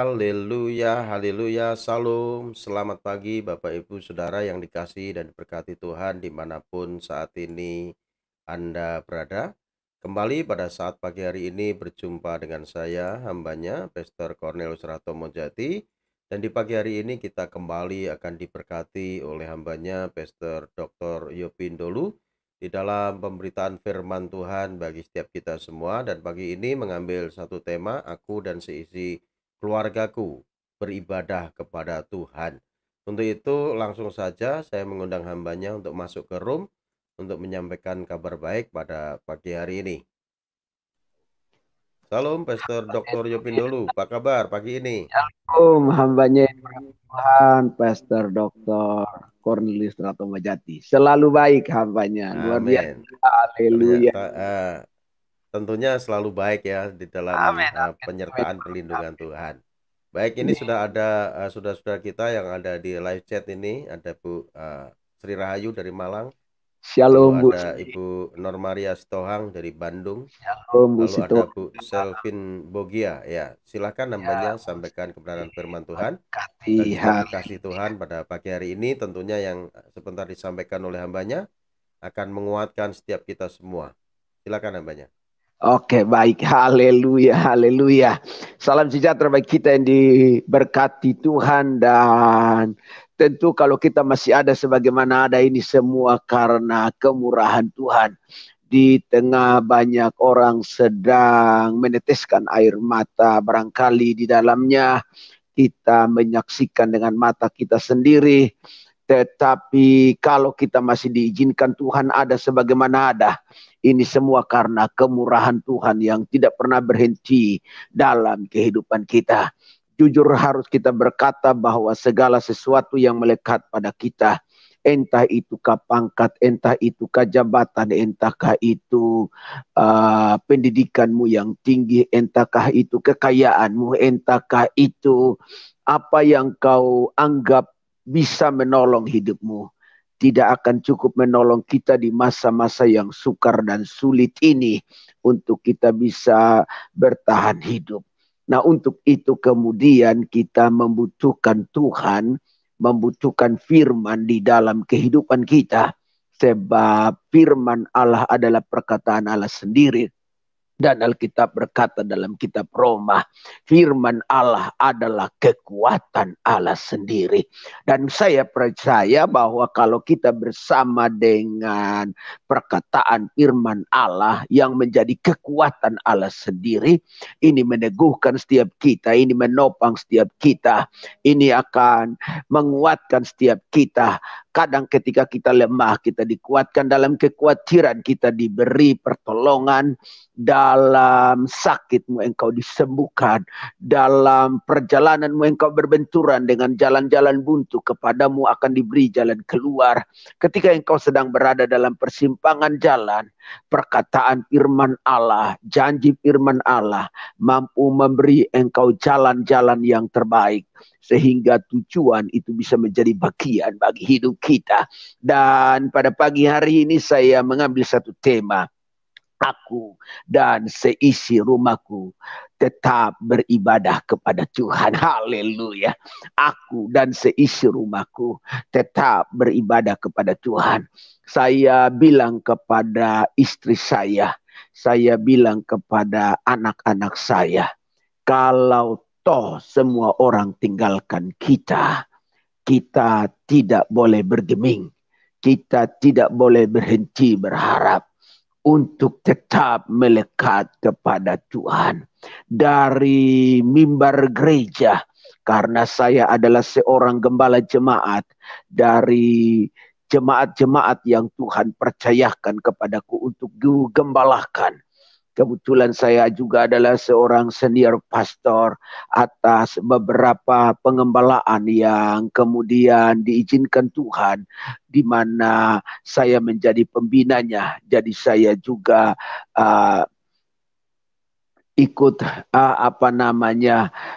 Haleluya, haleluya, salam. Selamat pagi Bapak Ibu Saudara yang dikasihi dan diberkati Tuhan dimanapun saat ini Anda berada. Kembali pada saat pagi hari ini berjumpa dengan saya, hambanya, Pastor Cornelius Ratomo Jati. Dan di pagi hari ini kita kembali akan diberkati oleh hambanya, Pastor Dr. Yopin Dolu, di dalam pemberitaan firman Tuhan bagi setiap kita semua. Dan pagi ini mengambil satu tema, aku dan seisi keluargaku beribadah kepada Tuhan. Untuk itu langsung saja saya mengundang hambanya untuk masuk ke room untuk menyampaikan kabar baik pada pagi hari ini. Salam Pastor Dr. Yopin Dolu, apa kabar pagi ini? Hambanya Tuhan, Pastor Dr. Cornelius Ratomajati. Selalu baik hambanya, luar biasa. Amin. Haleluya. Tentunya selalu baik ya di dalam Amin, amin, amin. penyertaan perlindungan Tuhan. Baik, ini sudah ada saudara-saudara kita yang ada di live chat ini, ada Bu Sri Rahayu dari Malang. Lalu Shalom Bu ada Siti. Ibu Normaria Sitohang dari Bandung. Shalom Bu Lalu Sito. ada Bu Selvin Bogia. Ya, silakan Ya, nambahnya Bu sampaikan kebenaran Siti. firman Tuhan. Berkati. Bagi setiap kekasih Tuhan pada pagi hari ini tentunya yang sebentar disampaikan oleh hambanya akan menguatkan setiap kita semua. Silakan hambanya. Oke, baik. Haleluya, haleluya. Salam sejahtera bagi kita yang diberkati Tuhan, dan tentu kalau kita masih ada sebagaimana ada ini semua karena kemurahan Tuhan. Di tengah banyak orang sedang meneteskan air mata, barangkali di dalamnya kita menyaksikan dengan mata kita sendiri. Tetapi kalau kita masih diizinkan Tuhan ada sebagaimana ada. Ini semua karena kemurahan Tuhan yang tidak pernah berhenti dalam kehidupan kita. Jujur harus kita berkata bahwa segala sesuatu yang melekat pada kita, entah itu pangkat, entah itu jabatan, entahkah itu pendidikanmu yang tinggi, entahkah itu kekayaanmu, entahkah itu apa yang kau anggap bisa menolong hidupmu, tidak akan cukup menolong kita di masa-masa yang sukar dan sulit ini untuk kita bisa bertahan hidup. Nah, untuk itu kemudian kita membutuhkan Tuhan, membutuhkan firman di dalam kehidupan kita. Sebab firman Allah adalah perkataan Allah sendiri. Dan Alkitab berkata dalam kitab Roma, firman Allah adalah kekuatan Allah sendiri. Dan saya percaya bahwa kalau kita bersama dengan perkataan firman Allah yang menjadi kekuatan Allah sendiri, ini meneguhkan setiap kita, ini menopang setiap kita, ini akan menguatkan setiap kita. Kadang ketika kita lemah, kita dikuatkan dalam kekhawatiran, kita diberi pertolongan. Dalam sakitmu engkau disembuhkan, dalam perjalananmu engkau berbenturan dengan jalan-jalan buntu, kepadamu akan diberi jalan keluar. Ketika engkau sedang berada dalam persimpangan jalan, perkataan firman Allah, janji firman Allah mampu memberi engkau jalan-jalan yang terbaik, sehingga tujuan itu bisa menjadi bagian bagi hidup kita. Dan pada pagi hari ini saya mengambil satu tema, aku dan seisi rumahku tetap beribadah kepada Tuhan. Haleluya. Aku dan seisi rumahku tetap beribadah kepada Tuhan. Saya bilang kepada istri saya bilang kepada anak-anak saya, kalau toh semua orang tinggalkan kita, kita tidak boleh bergeming. Kita tidak boleh berhenti berharap untuk tetap melekat kepada Tuhan. Dari mimbar gereja, karena saya adalah seorang gembala jemaat, dari jemaat-jemaat yang Tuhan percayakan kepadaku untuk gembalakan. Kebetulan saya juga adalah seorang senior pastor atas beberapa pengembalaan yang kemudian diizinkan Tuhan, di mana saya menjadi pembinanya. Jadi saya juga uh, ikut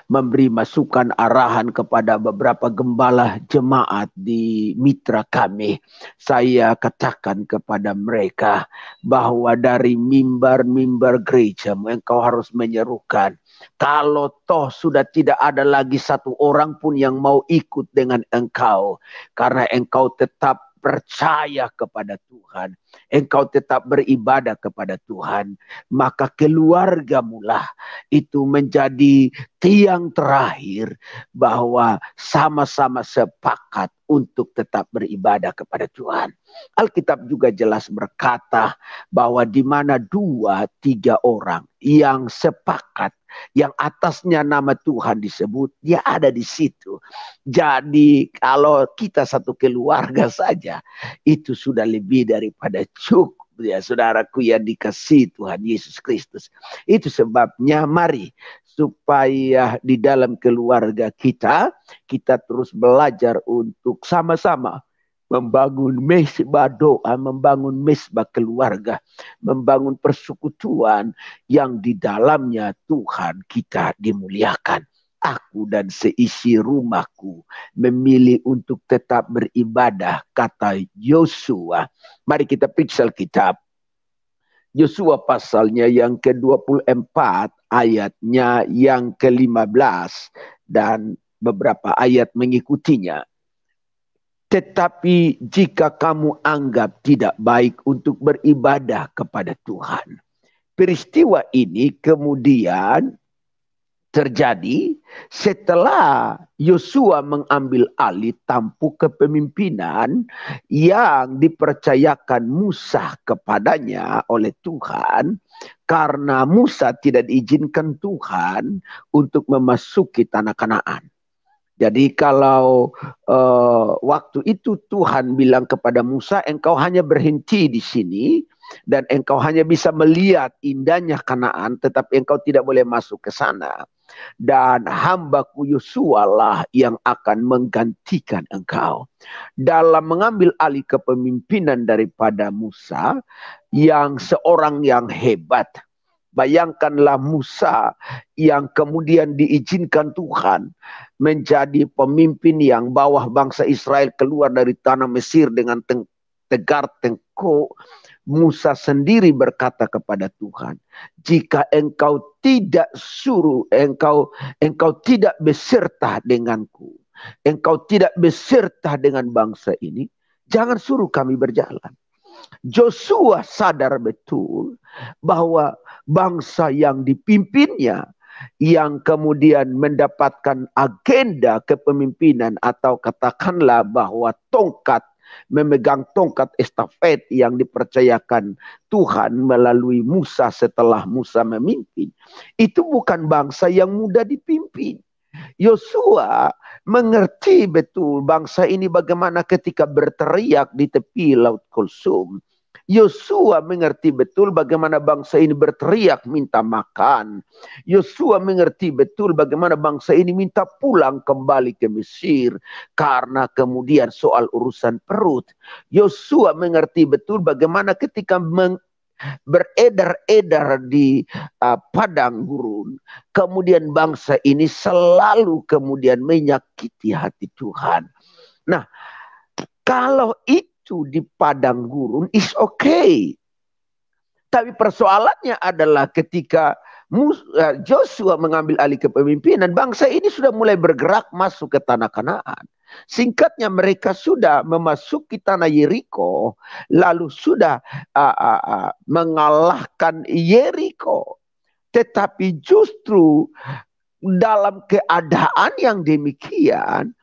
memberi masukan arahan kepada beberapa gembala jemaat di mitra kami. Saya katakan kepada mereka bahwa dari mimbar-mimbar gereja engkau harus menyerukan, kalau toh sudah tidak ada lagi satu orang pun yang mau ikut dengan engkau, karena engkau tetap percaya kepada Tuhan, engkau tetap beribadah kepada Tuhan, maka keluargamu lah itu menjadi tiang terakhir bahwa sama-sama sepakat untuk tetap beribadah kepada Tuhan. Alkitab juga jelas berkata bahwa di mana 2-3 orang yang sepakat, yang atasnya nama Tuhan disebut, dia ada di situ. Jadi kalau kita satu keluarga saja, itu sudah lebih daripada cukup. Ya saudaraku yang dikasihi Tuhan Yesus Kristus. Itu sebabnya mari supaya di dalam keluarga kita terus belajar untuk sama-sama membangun mesbah doa, membangun mesbah keluarga, membangun persekutuan yang di dalamnya Tuhan kita dimuliakan. Aku dan seisi rumahku memilih untuk tetap beribadah, kata Yosua. Mari kita periksa Alkitab. Yosua pasalnya yang ke-24, ayatnya yang ke-15 dan beberapa ayat mengikutinya. Tetapi jika kamu anggap tidak baik untuk beribadah kepada Tuhan. Peristiwa ini kemudian terjadi setelah Yosua mengambil alih tampuk kepemimpinan yang dipercayakan Musa kepadanya oleh Tuhan, karena Musa tidak diizinkan Tuhan untuk memasuki tanah Kanaan. Jadi kalau waktu itu Tuhan bilang kepada Musa, engkau hanya berhenti di sini dan engkau hanya bisa melihat indahnya Kanaan, tetapi engkau tidak boleh masuk ke sana. Dan hambaku Yosua lah yang akan menggantikan engkau. Dalam mengambil alih kepemimpinan daripada Musa, yang seorang yang hebat. Bayangkanlah Musa yang kemudian diizinkan Tuhan menjadi pemimpin yang bawah bangsa Israel keluar dari tanah Mesir dengan tegar tengkuk. Musa sendiri berkata kepada Tuhan, jika engkau tidak suruh, engkau tidak beserta denganku, engkau tidak beserta dengan bangsa ini, jangan suruh kami berjalan. Joshua sadar betul bahwa bangsa yang dipimpinnya, yang kemudian mendapatkan agenda kepemimpinan atau katakanlah bahwa memegang tongkat estafet yang dipercayakan Tuhan melalui Musa setelah Musa memimpin, itu bukan bangsa yang mudah dipimpin. Yosua mengerti betul bangsa ini bagaimana ketika berteriak di tepi Laut Kulsum. Yosua mengerti betul bagaimana bangsa ini berteriak minta makan. Yosua mengerti betul bagaimana bangsa ini minta pulang kembali ke Mesir karena kemudian soal urusan perut. Yosua mengerti betul bagaimana ketika beredar-edar di padang gurun, kemudian bangsa ini selalu kemudian menyakiti hati Tuhan. Nah, kalau itu di padang gurun is okay. Tapi persoalannya adalah ketika Joshua mengambil alih kepemimpinan, bangsa ini sudah mulai bergerak masuk ke tanah Kanaan. Singkatnya mereka sudah memasuki tanah Yeriko, lalu sudah mengalahkan Yeriko. Tetapi justru dalam keadaan yang demikian,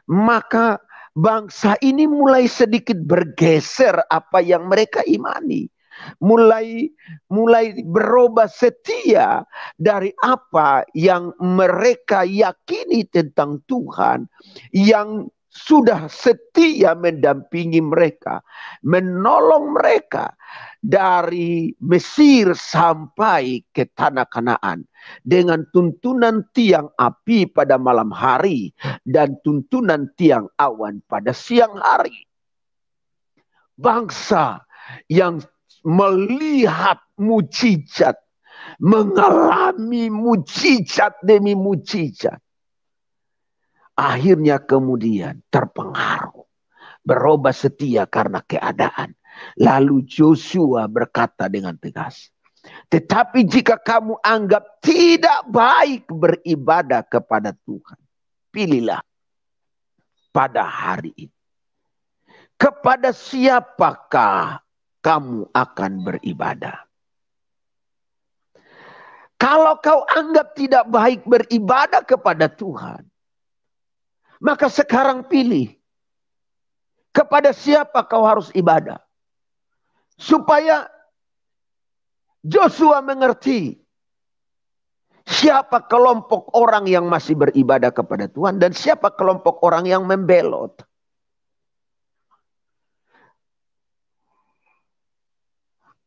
maka bangsa ini mulai sedikit bergeser apa yang mereka imani. Mulai berubah setia dari apa yang mereka yakini tentang Tuhan, yang sudah setia mendampingi mereka, menolong mereka dari Mesir sampai ke tanah Kanaan dengan tuntunan tiang api pada malam hari dan tuntunan tiang awan pada siang hari. Bangsa yang melihat mujizat mengalami mujizat demi mujizat. Akhirnya kemudian terpengaruh, berubah setia karena keadaan. Lalu Joshua berkata dengan tegas, tetapi jika kamu anggap tidak baik beribadah kepada Tuhan, pilihlah pada hari ini. Kepada siapakah kamu akan beribadah? Kalau kau anggap tidak baik beribadah kepada Tuhan, maka sekarang pilih. Kepada siapa kau harus ibadah? Supaya Joshua mengerti siapa kelompok orang yang masih beribadah kepada Tuhan dan siapa kelompok orang yang membelot.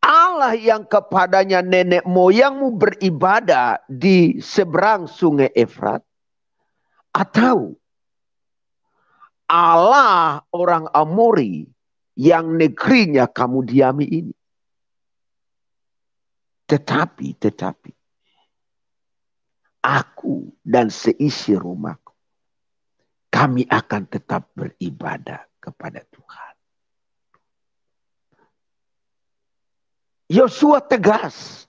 Allah yang kepadanya nenek moyangmu beribadah di seberang sungai Efrat, atau Allah orang Amori yang negerinya kamu diami ini. Tetapi aku dan seisi rumahku, kami akan tetap beribadah kepada Tuhan. Yosua tegas.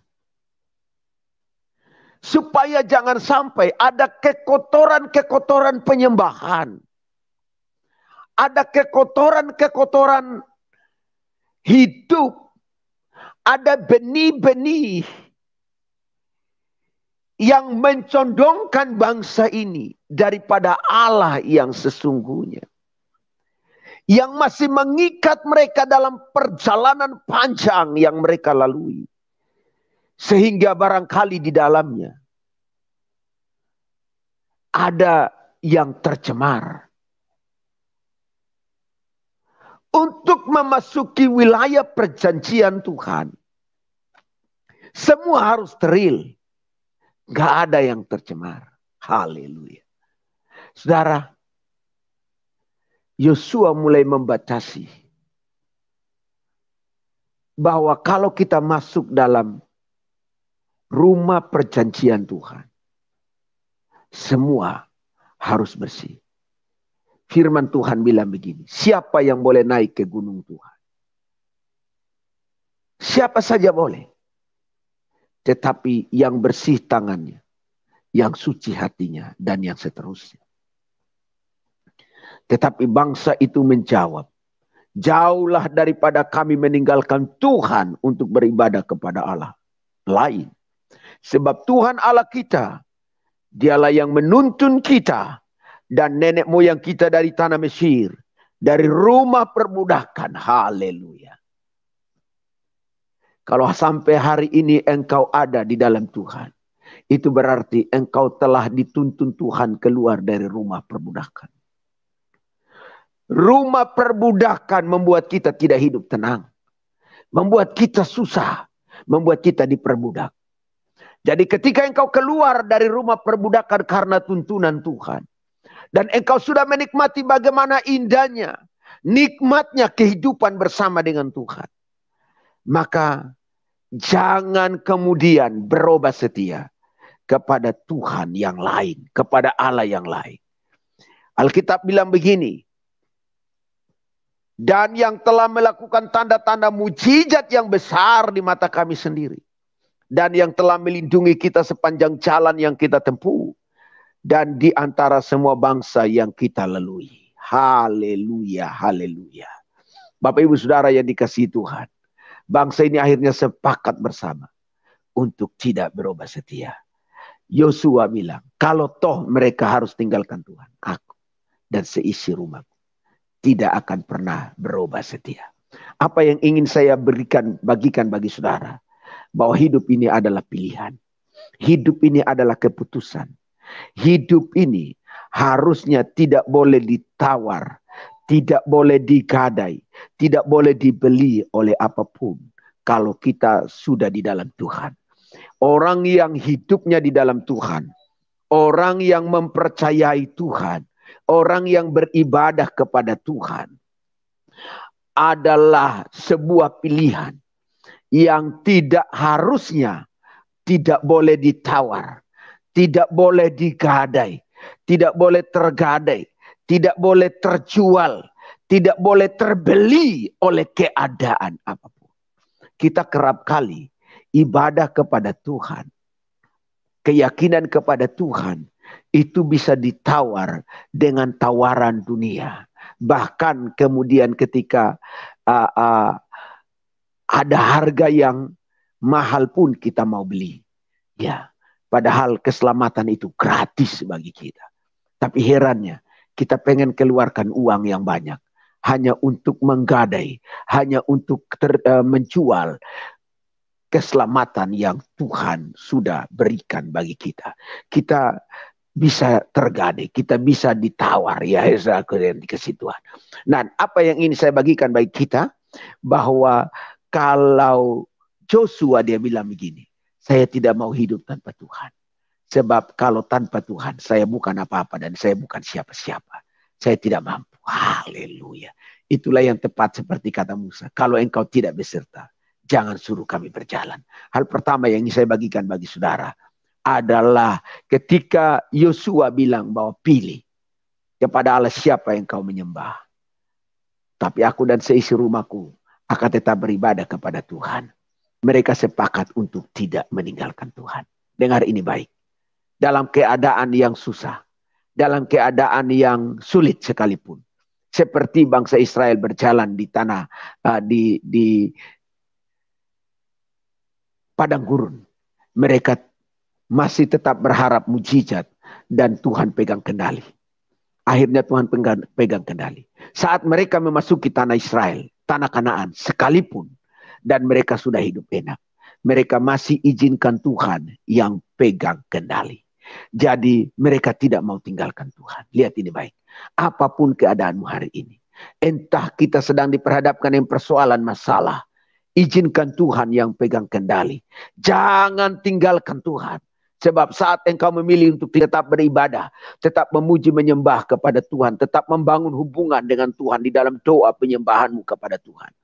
Supaya jangan sampai ada kekotoran-kekotoran penyembahan. Ada kekotoran-kekotoran hidup. Ada benih-benih yang mencondongkan bangsa ini daripada Allah yang sesungguhnya. Yang masih mengikat mereka dalam perjalanan panjang yang mereka lalui. Sehingga barangkali di dalamnya ada yang tercemar. Untuk memasuki wilayah perjanjian Tuhan, semua harus steril. Gak ada yang tercemar. Haleluya. Saudara, Yosua mulai membatasi bahwa kalau kita masuk dalam rumah perjanjian Tuhan, semua harus bersih. Firman Tuhan bilang begini, siapa yang boleh naik ke gunung Tuhan? Siapa saja boleh. Tetapi yang bersih tangannya, yang suci hatinya, dan yang seterusnya. Tetapi bangsa itu menjawab, jauhlah daripada kami meninggalkan Tuhan untuk beribadah kepada Allah lain. Sebab Tuhan Allah kita, dialah yang menuntun kita dan nenek moyang kita dari tanah Mesir, dari rumah perbudakan. Haleluya. Kalau sampai hari ini engkau ada di dalam Tuhan, itu berarti engkau telah dituntun Tuhan keluar dari rumah perbudakan. Rumah perbudakan membuat kita tidak hidup tenang. Membuat kita susah. Membuat kita diperbudak. Jadi ketika engkau keluar dari rumah perbudakan karena tuntunan Tuhan. Dan engkau sudah menikmati bagaimana indahnya, nikmatnya kehidupan bersama dengan Tuhan. Maka jangan kemudian berubah setia kepada Tuhan yang lain, kepada Allah yang lain. Alkitab bilang begini, dan yang telah melakukan tanda-tanda mujizat yang besar di mata kami sendiri. Dan yang telah melindungi kita sepanjang jalan yang kita tempuh. Dan di antara semua bangsa yang kita lalui. Haleluya, haleluya. Bapak ibu saudara yang dikasihi Tuhan. Bangsa ini akhirnya sepakat bersama. Untuk tidak berubah setia. Yosua bilang, kalau toh mereka harus tinggalkan Tuhan. Aku dan seisi rumahku tidak akan pernah berubah setia. Apa yang ingin saya bagikan bagi saudara. Bahwa hidup ini adalah pilihan. Hidup ini adalah keputusan. Hidup ini harusnya tidak boleh ditawar, tidak boleh digadai, tidak boleh dibeli oleh apapun kalau kita sudah di dalam Tuhan. Orang yang hidupnya di dalam Tuhan, orang yang mempercayai Tuhan, orang yang beribadah kepada Tuhan adalah sebuah pilihan yang tidak harusnya tidak boleh ditawar, tidak boleh digadai, tidak boleh tergadai, tidak boleh terjual, tidak boleh terbeli oleh keadaan apapun. Kita kerap kali ibadah kepada Tuhan, keyakinan kepada Tuhan itu bisa ditawar dengan tawaran dunia. Bahkan kemudian ketika ada harga yang mahal pun kita mau beli. Ya, padahal keselamatan itu gratis bagi kita. Tapi herannya, kita pengen keluarkan uang yang banyak hanya untuk menggadai, hanya untuk menjual keselamatan yang Tuhan sudah berikan bagi kita. Kita bisa tergadai, kita bisa ditawar, ya yang dikasih Tuhan. Nah, apa yang ini saya bagikan bagi kita, bahwa kalau Joshua dia bilang begini, saya tidak mau hidup tanpa Tuhan. Sebab kalau tanpa Tuhan, saya bukan apa-apa dan saya bukan siapa-siapa. Saya tidak mampu. Haleluya. Itulah yang tepat seperti kata Musa. Kalau engkau tidak beserta, jangan suruh kami berjalan. Hal pertama yang ingin saya bagikan bagi saudara adalah ketika Yosua bilang bahwa pilih kepada Allah siapa yang kau menyembah. Tapi aku dan seisi rumahku akan tetap beribadah kepada Tuhan. Mereka sepakat untuk tidak meninggalkan Tuhan. Dengar ini baik. Dalam keadaan yang susah, dalam keadaan yang sulit sekalipun, seperti bangsa Israel berjalan di tanah di padang gurun, mereka masih tetap berharap mujizat dan Tuhan pegang kendali. Akhirnya Tuhan pegang kendali. Saat mereka memasuki tanah Israel, tanah Kanaan, sekalipun dan mereka sudah hidup enak, mereka masih izinkan Tuhan yang pegang kendali. Jadi mereka tidak mau tinggalkan Tuhan. Lihat ini baik. Apapun keadaanmu hari ini, entah kita sedang diperhadapkan dengan persoalan masalah, izinkan Tuhan yang pegang kendali. Jangan tinggalkan Tuhan. Sebab saat engkau memilih untuk tetap beribadah, tetap memuji menyembah kepada Tuhan, tetap membangun hubungan dengan Tuhan di dalam doa penyembahanmu kepada Tuhan,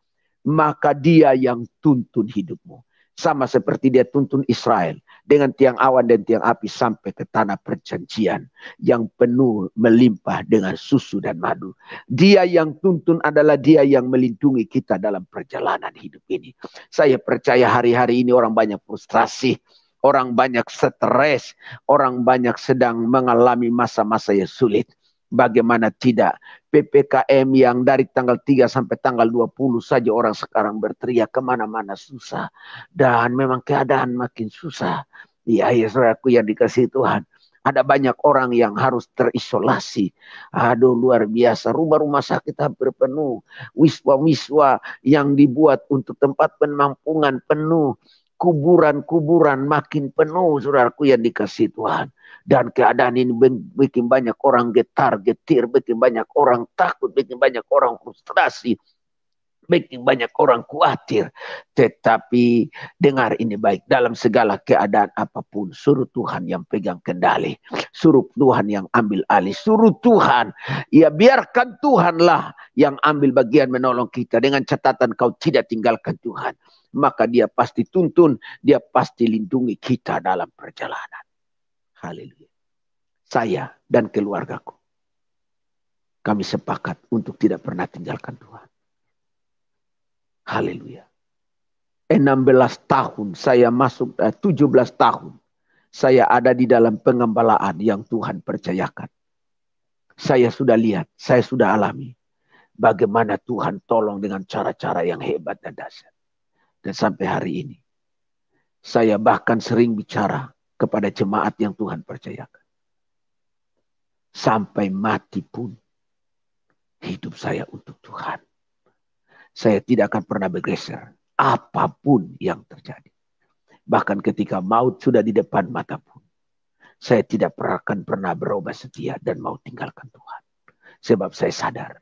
maka Dia yang tuntun hidupmu. Sama seperti Dia tuntun Israel dengan tiang awan dan tiang api sampai ke tanah perjanjian yang penuh melimpah dengan susu dan madu. Dia yang tuntun adalah Dia yang melindungi kita dalam perjalanan hidup ini. Saya percaya hari-hari ini orang banyak frustrasi, orang banyak stres, orang banyak sedang mengalami masa-masa yang sulit. Bagaimana tidak, PPKM yang dari tanggal 3 sampai tanggal 20 saja orang sekarang berteriak kemana-mana susah. Dan memang keadaan makin susah. Ya, saudaraku yang dikasihi Tuhan. Ada banyak orang yang harus terisolasi. Aduh, luar biasa. Rumah-rumah sakit hampir penuh. Wiswa-wiswa yang dibuat untuk tempat penampungan penuh. Kuburan-kuburan makin penuh, saudaraku yang dikasihi Tuhan. Dan keadaan ini bikin banyak orang getar, getir, bikin banyak orang takut, bikin banyak orang frustrasi, bikin banyak orang khawatir. Tetapi dengar ini baik, dalam segala keadaan apapun, suruh Tuhan yang pegang kendali, suruh Tuhan yang ambil alih, suruh Tuhan, ya biarkan Tuhanlah yang ambil bagian menolong kita. Dengan catatan kau tidak tinggalkan Tuhan, maka Dia pasti tuntun, Dia pasti lindungi kita dalam perjalanan. Haleluya. Saya dan keluargaku, kami sepakat untuk tidak pernah tinggalkan Tuhan. Haleluya. 16 tahun saya masuk, 17 tahun saya ada di dalam pengembalaan yang Tuhan percayakan. Saya sudah lihat, saya sudah alami bagaimana Tuhan tolong dengan cara-cara yang hebat dan dahsyat. Dan sampai hari ini, saya bahkan sering bicara kepada jemaat yang Tuhan percayakan. Sampai mati pun hidup saya untuk Tuhan. Saya tidak akan pernah bergeser apapun yang terjadi. Bahkan ketika maut sudah di depan mata pun, saya tidak akan pernah berubah setia dan mau tinggalkan Tuhan. Sebab saya sadar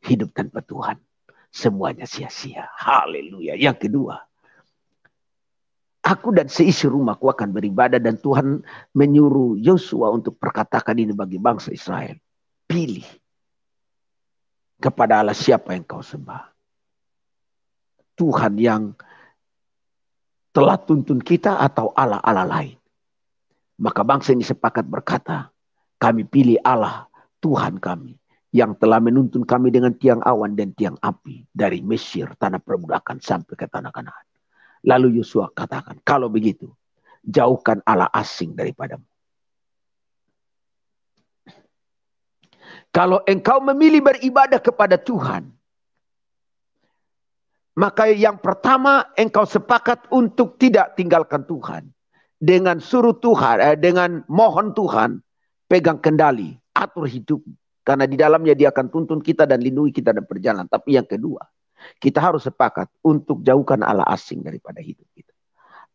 hidup tanpa Tuhan semuanya sia-sia. Haleluya. Yang kedua, aku dan seisi rumahku akan beribadah, dan Tuhan menyuruh Yosua untuk perkatakan ini bagi bangsa Israel. Pilih kepada Allah siapa yang kau sembah. Tuhan yang telah tuntun kita atau Allah-Allah lain. Maka bangsa ini sepakat berkata, kami pilih Allah Tuhan kami yang telah menuntun kami dengan tiang awan dan tiang api dari Mesir, tanah perbudakan sampai ke tanah Kanaan. Lalu Yosua katakan, kalau begitu, jauhkan Allah asing daripadamu. Kalau engkau memilih beribadah kepada Tuhan, maka yang pertama engkau sepakat untuk tidak tinggalkan Tuhan. Dengan suruh Tuhan, dengan mohon Tuhan, pegang kendali, atur hidup. Karena di dalamnya dia akan tuntun kita dan lindungi kita dan perjalanan. Tapi yang kedua, kita harus sepakat untuk jauhkan Allah asing daripada hidup kita.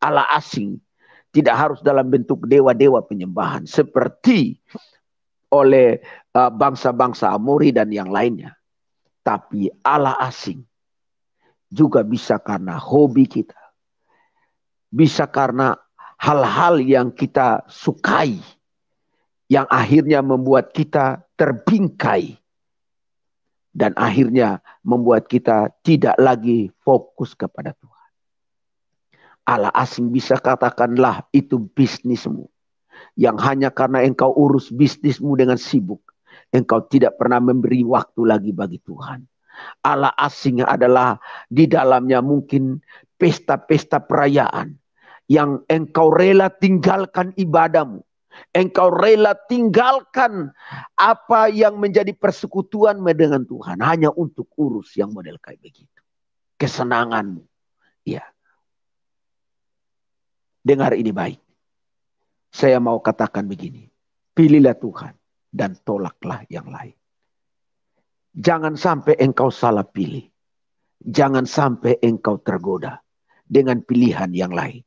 Allah asing tidak harus dalam bentuk dewa-dewa penyembahan. Seperti oleh bangsa-bangsa Amori dan yang lainnya. Tapi Allah asing juga bisa karena hobi kita. Bisa karena hal-hal yang kita sukai. Yang akhirnya membuat kita terbingkai. Dan akhirnya membuat kita tidak lagi fokus kepada Tuhan. Allah asing bisa katakanlah itu bisnismu. Yang hanya karena engkau urus bisnismu dengan sibuk. Engkau tidak pernah memberi waktu lagi bagi Tuhan. Allah asing adalah di dalamnya mungkin pesta-pesta perayaan. Yang engkau rela tinggalkan ibadahmu. Engkau rela tinggalkan apa yang menjadi persekutuan dengan Tuhan. Hanya untuk urus yang model kayak begitu. Kesenanganmu. Ya. Dengar ini baik. Saya mau katakan begini. Pilihlah Tuhan dan tolaklah yang lain. Jangan sampai engkau salah pilih. Jangan sampai engkau tergoda dengan pilihan yang lain.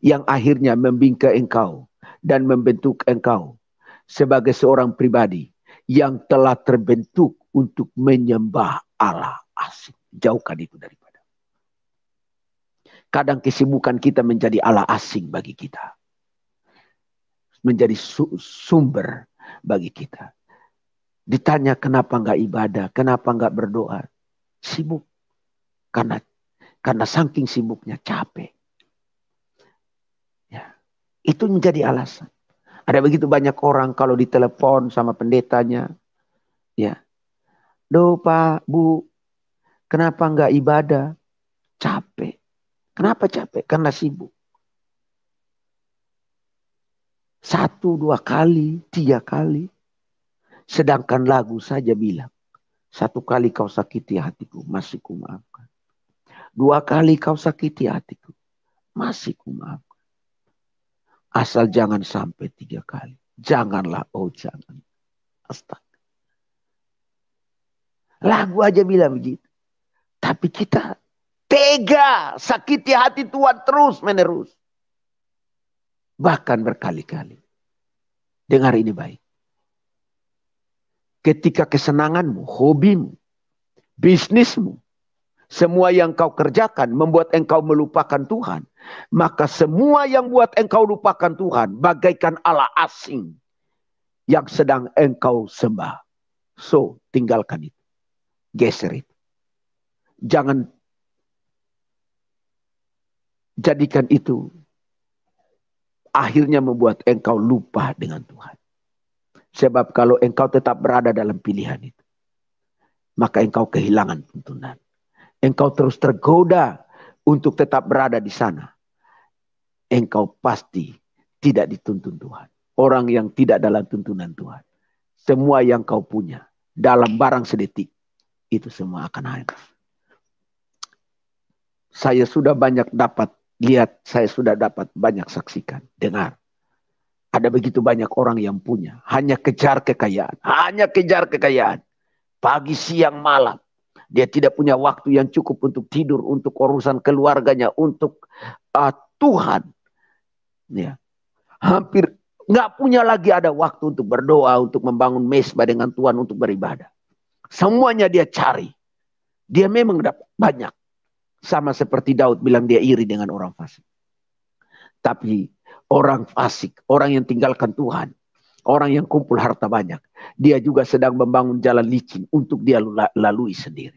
Yang akhirnya membingkai engkau dan membentuk engkau sebagai seorang pribadi yang telah terbentuk untuk menyembah Allah asing. Jauhkan itu daripada. Kadang kesibukan kita menjadi Allah asing bagi kita. Menjadi sumber bagi kita. Ditanya kenapa enggak ibadah, kenapa enggak berdoa. Sibuk. Karena saking sibuknya capek. Ya. Itu menjadi alasan. Ada begitu banyak orang kalau ditelepon sama pendetanya. Ya. Duh Pak, Bu, kenapa enggak ibadah? Capek. Kenapa capek? Karena sibuk. 1, 2 kali, 3 kali. Sedangkan lagu saja bilang, 1 kali kau sakiti hatiku, masih kumaafkan. 2 kali kau sakiti hatiku, masih kumaafkan. Asal jangan sampai 3 kali. Janganlah, oh jangan. Astaga. Lagu aja bilang begitu. Tapi kita tega sakiti hati Tuhan terus menerus. Bahkan berkali-kali. Dengar ini baik. Ketika kesenanganmu, hobimu, bisnismu, semua yang kau kerjakan membuat engkau melupakan Tuhan. Maka semua yang buat engkau lupakan Tuhan bagaikan Allah asing yang sedang engkau sembah. So, tinggalkan itu. Geser itu. Jangan jadikan itu akhirnya membuat engkau lupa dengan Tuhan. Sebab kalau engkau tetap berada dalam pilihan itu, maka engkau kehilangan tuntunan. Engkau terus tergoda untuk tetap berada di sana. Engkau pasti tidak dituntun Tuhan. Orang yang tidak dalam tuntunan Tuhan. Semua yang kau punya dalam barang sedetik, itu semua akan habis. Saya sudah banyak dapat lihat, saya sudah dapat banyak saksikan, dengar. Ada begitu banyak orang yang punya. Hanya kejar kekayaan. Hanya kejar kekayaan. Pagi, siang, malam. Dia tidak punya waktu yang cukup untuk tidur. Untuk urusan keluarganya. Untuk Tuhan. Ya. Hampir nggak punya lagi ada waktu untuk berdoa. Untuk membangun mesbah dengan Tuhan. Untuk beribadah. Semuanya dia cari. Dia memang dapat banyak. Sama seperti Daud bilang dia iri dengan orang fasik. Tapi orang fasik, orang yang tinggalkan Tuhan, orang yang kumpul harta banyak, dia juga sedang membangun jalan licin untuk dia lalui sendiri.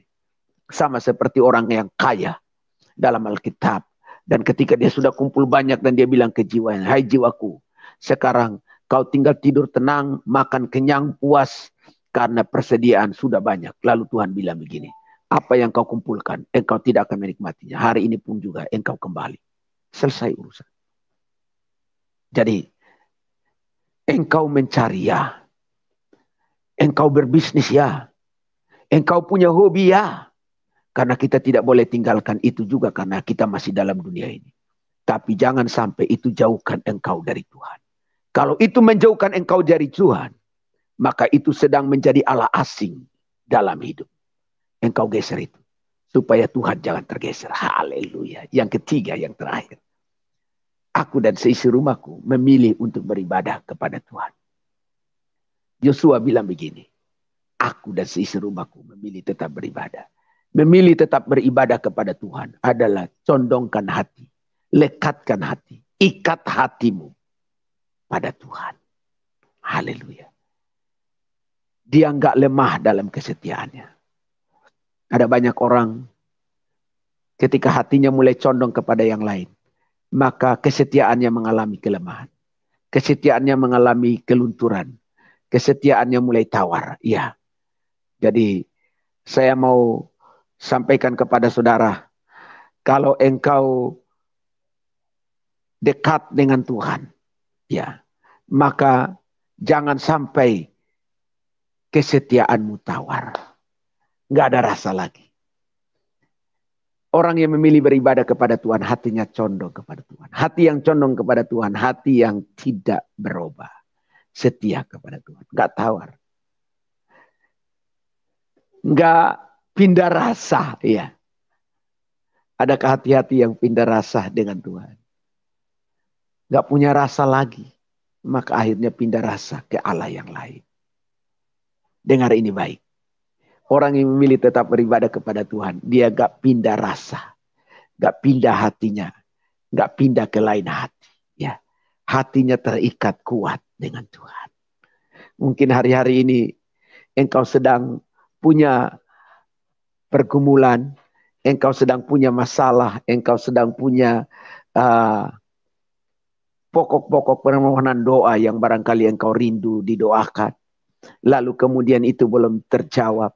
Sama seperti orang yang kaya dalam Alkitab Dan ketika dia sudah kumpul banyak dan dia bilang ke jiwanya, hai jiwaku, sekarang kau tinggal tidur tenang, makan kenyang, puas, karena persediaan sudah banyak. Lalu Tuhan bilang begini, apa yang kau kumpulkan, engkau tidak akan menikmatinya. Hari ini pun juga engkau kembali. Selesai urusan. Jadi, engkau mencari ya, engkau berbisnis ya, engkau punya hobi ya. Karena kita tidak boleh tinggalkan itu juga karena kita masih dalam dunia ini. Tapi jangan sampai itu jauhkan engkau dari Tuhan. Kalau itu menjauhkan engkau dari Tuhan, maka itu sedang menjadi Allah asing dalam hidup. Engkau geser itu. Supaya Tuhan jangan tergeser. Haleluya. Yang ketiga, yang terakhir. Aku dan seisi rumahku memilih untuk beribadah kepada Tuhan. Yosua bilang begini. Aku dan seisi rumahku memilih tetap beribadah. Memilih tetap beribadah kepada Tuhan adalah condongkan hati. Lekatkan hati. Ikat hatimu pada Tuhan. Haleluya. Dia enggak lemah dalam kesetiaannya. Ada banyak orang ketika hatinya mulai condong kepada yang lain, maka kesetiaannya mengalami kelemahan. Kesetiaannya mengalami kelunturan. Kesetiaannya mulai tawar. Ya. Jadi saya mau sampaikan kepada saudara, kalau engkau dekat dengan Tuhan, ya, maka jangan sampai kesetiaanmu tawar. Nggak ada rasa lagi. Orang yang memilih beribadah kepada Tuhan, hatinya condong kepada Tuhan. Hati yang condong kepada Tuhan, hati yang tidak berubah. Setia kepada Tuhan. Nggak tawar. Nggak pindah rasa. Ya. Adakah hati-hati yang pindah rasa dengan Tuhan? Nggak punya rasa lagi. Maka akhirnya pindah rasa ke Allah yang lain. Dengar ini baik. Orang yang memilih tetap beribadah kepada Tuhan, dia gak pindah rasa, gak pindah hatinya, gak pindah ke lain hati. Ya, hatinya terikat kuat dengan Tuhan. Mungkin hari-hari ini engkau sedang punya pergumulan, engkau sedang punya masalah, engkau sedang punya pokok-pokok permohonan doa yang barangkali engkau rindu didoakan. Lalu kemudian itu belum terjawab.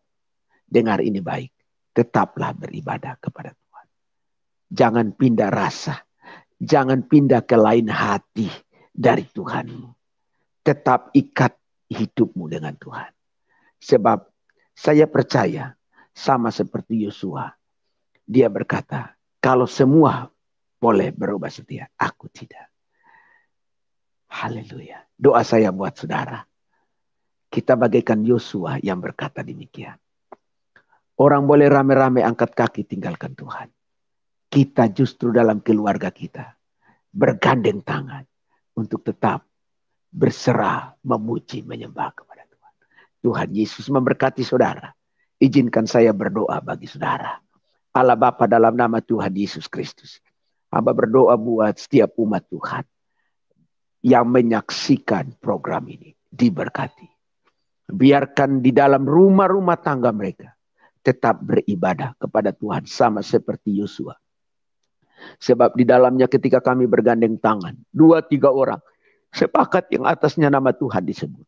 Dengar ini baik. Tetaplah beribadah kepada Tuhan. Jangan pindah rasa. Jangan pindah ke lain hati dari Tuhanmu. Tetap ikat hidupmu dengan Tuhan. Sebab saya percaya sama seperti Yosua. Dia berkata, kalau semua boleh berubah setia, aku tidak. Haleluya. Doa saya buat saudara. Kita bagaikan Yosua yang berkata demikian. Orang boleh rame-rame angkat kaki tinggalkan Tuhan. Kita justru dalam keluarga kita bergandeng tangan untuk tetap berserah, memuji, menyembah kepada Tuhan. Tuhan Yesus memberkati saudara. Izinkan saya berdoa bagi saudara. Allah Bapa dalam nama Tuhan Yesus Kristus. Hamba berdoa buat setiap umat Tuhan yang menyaksikan program ini. Diberkati. Biarkan di dalam rumah-rumah tangga mereka tetap beribadah kepada Tuhan sama seperti Yosua. Sebab di dalamnya ketika kami bergandeng tangan, 2-3 orang sepakat yang atasnya nama Tuhan disebut.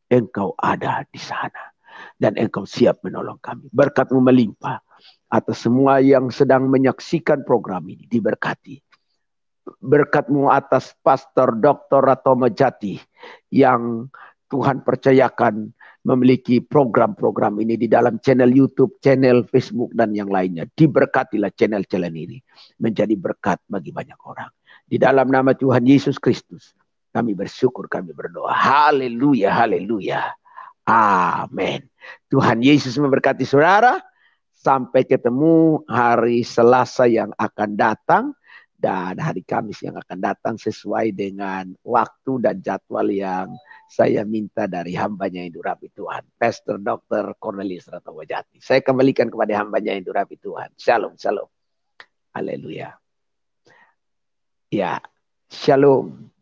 Engkau ada di sana dan engkau siap menolong kami. Berkat-Mu melimpah atas semua yang sedang menyaksikan program ini. Diberkati. Berkat-Mu atas Pastor Dr. Ratomo Jati yang Tuhan percayakan memiliki program-program ini di dalam channel YouTube, channel Facebook, dan yang lainnya. Diberkatilah channel-channel ini menjadi berkat bagi banyak orang. Di dalam nama Tuhan Yesus Kristus, kami bersyukur, kami berdoa. Haleluya, haleluya. Amin. Tuhan Yesus memberkati saudara. Sampai ketemu hari Selasa yang akan datang. Dan hari Kamis yang akan datang sesuai dengan waktu dan jadwal yang saya minta dari hambanya yang dirapi Tuhan. Pastor Dr. Cornelius Ratomo Jati. Saya kembalikan kepada hambanya yang dirapi Tuhan. Shalom, shalom. Haleluya. Ya, shalom.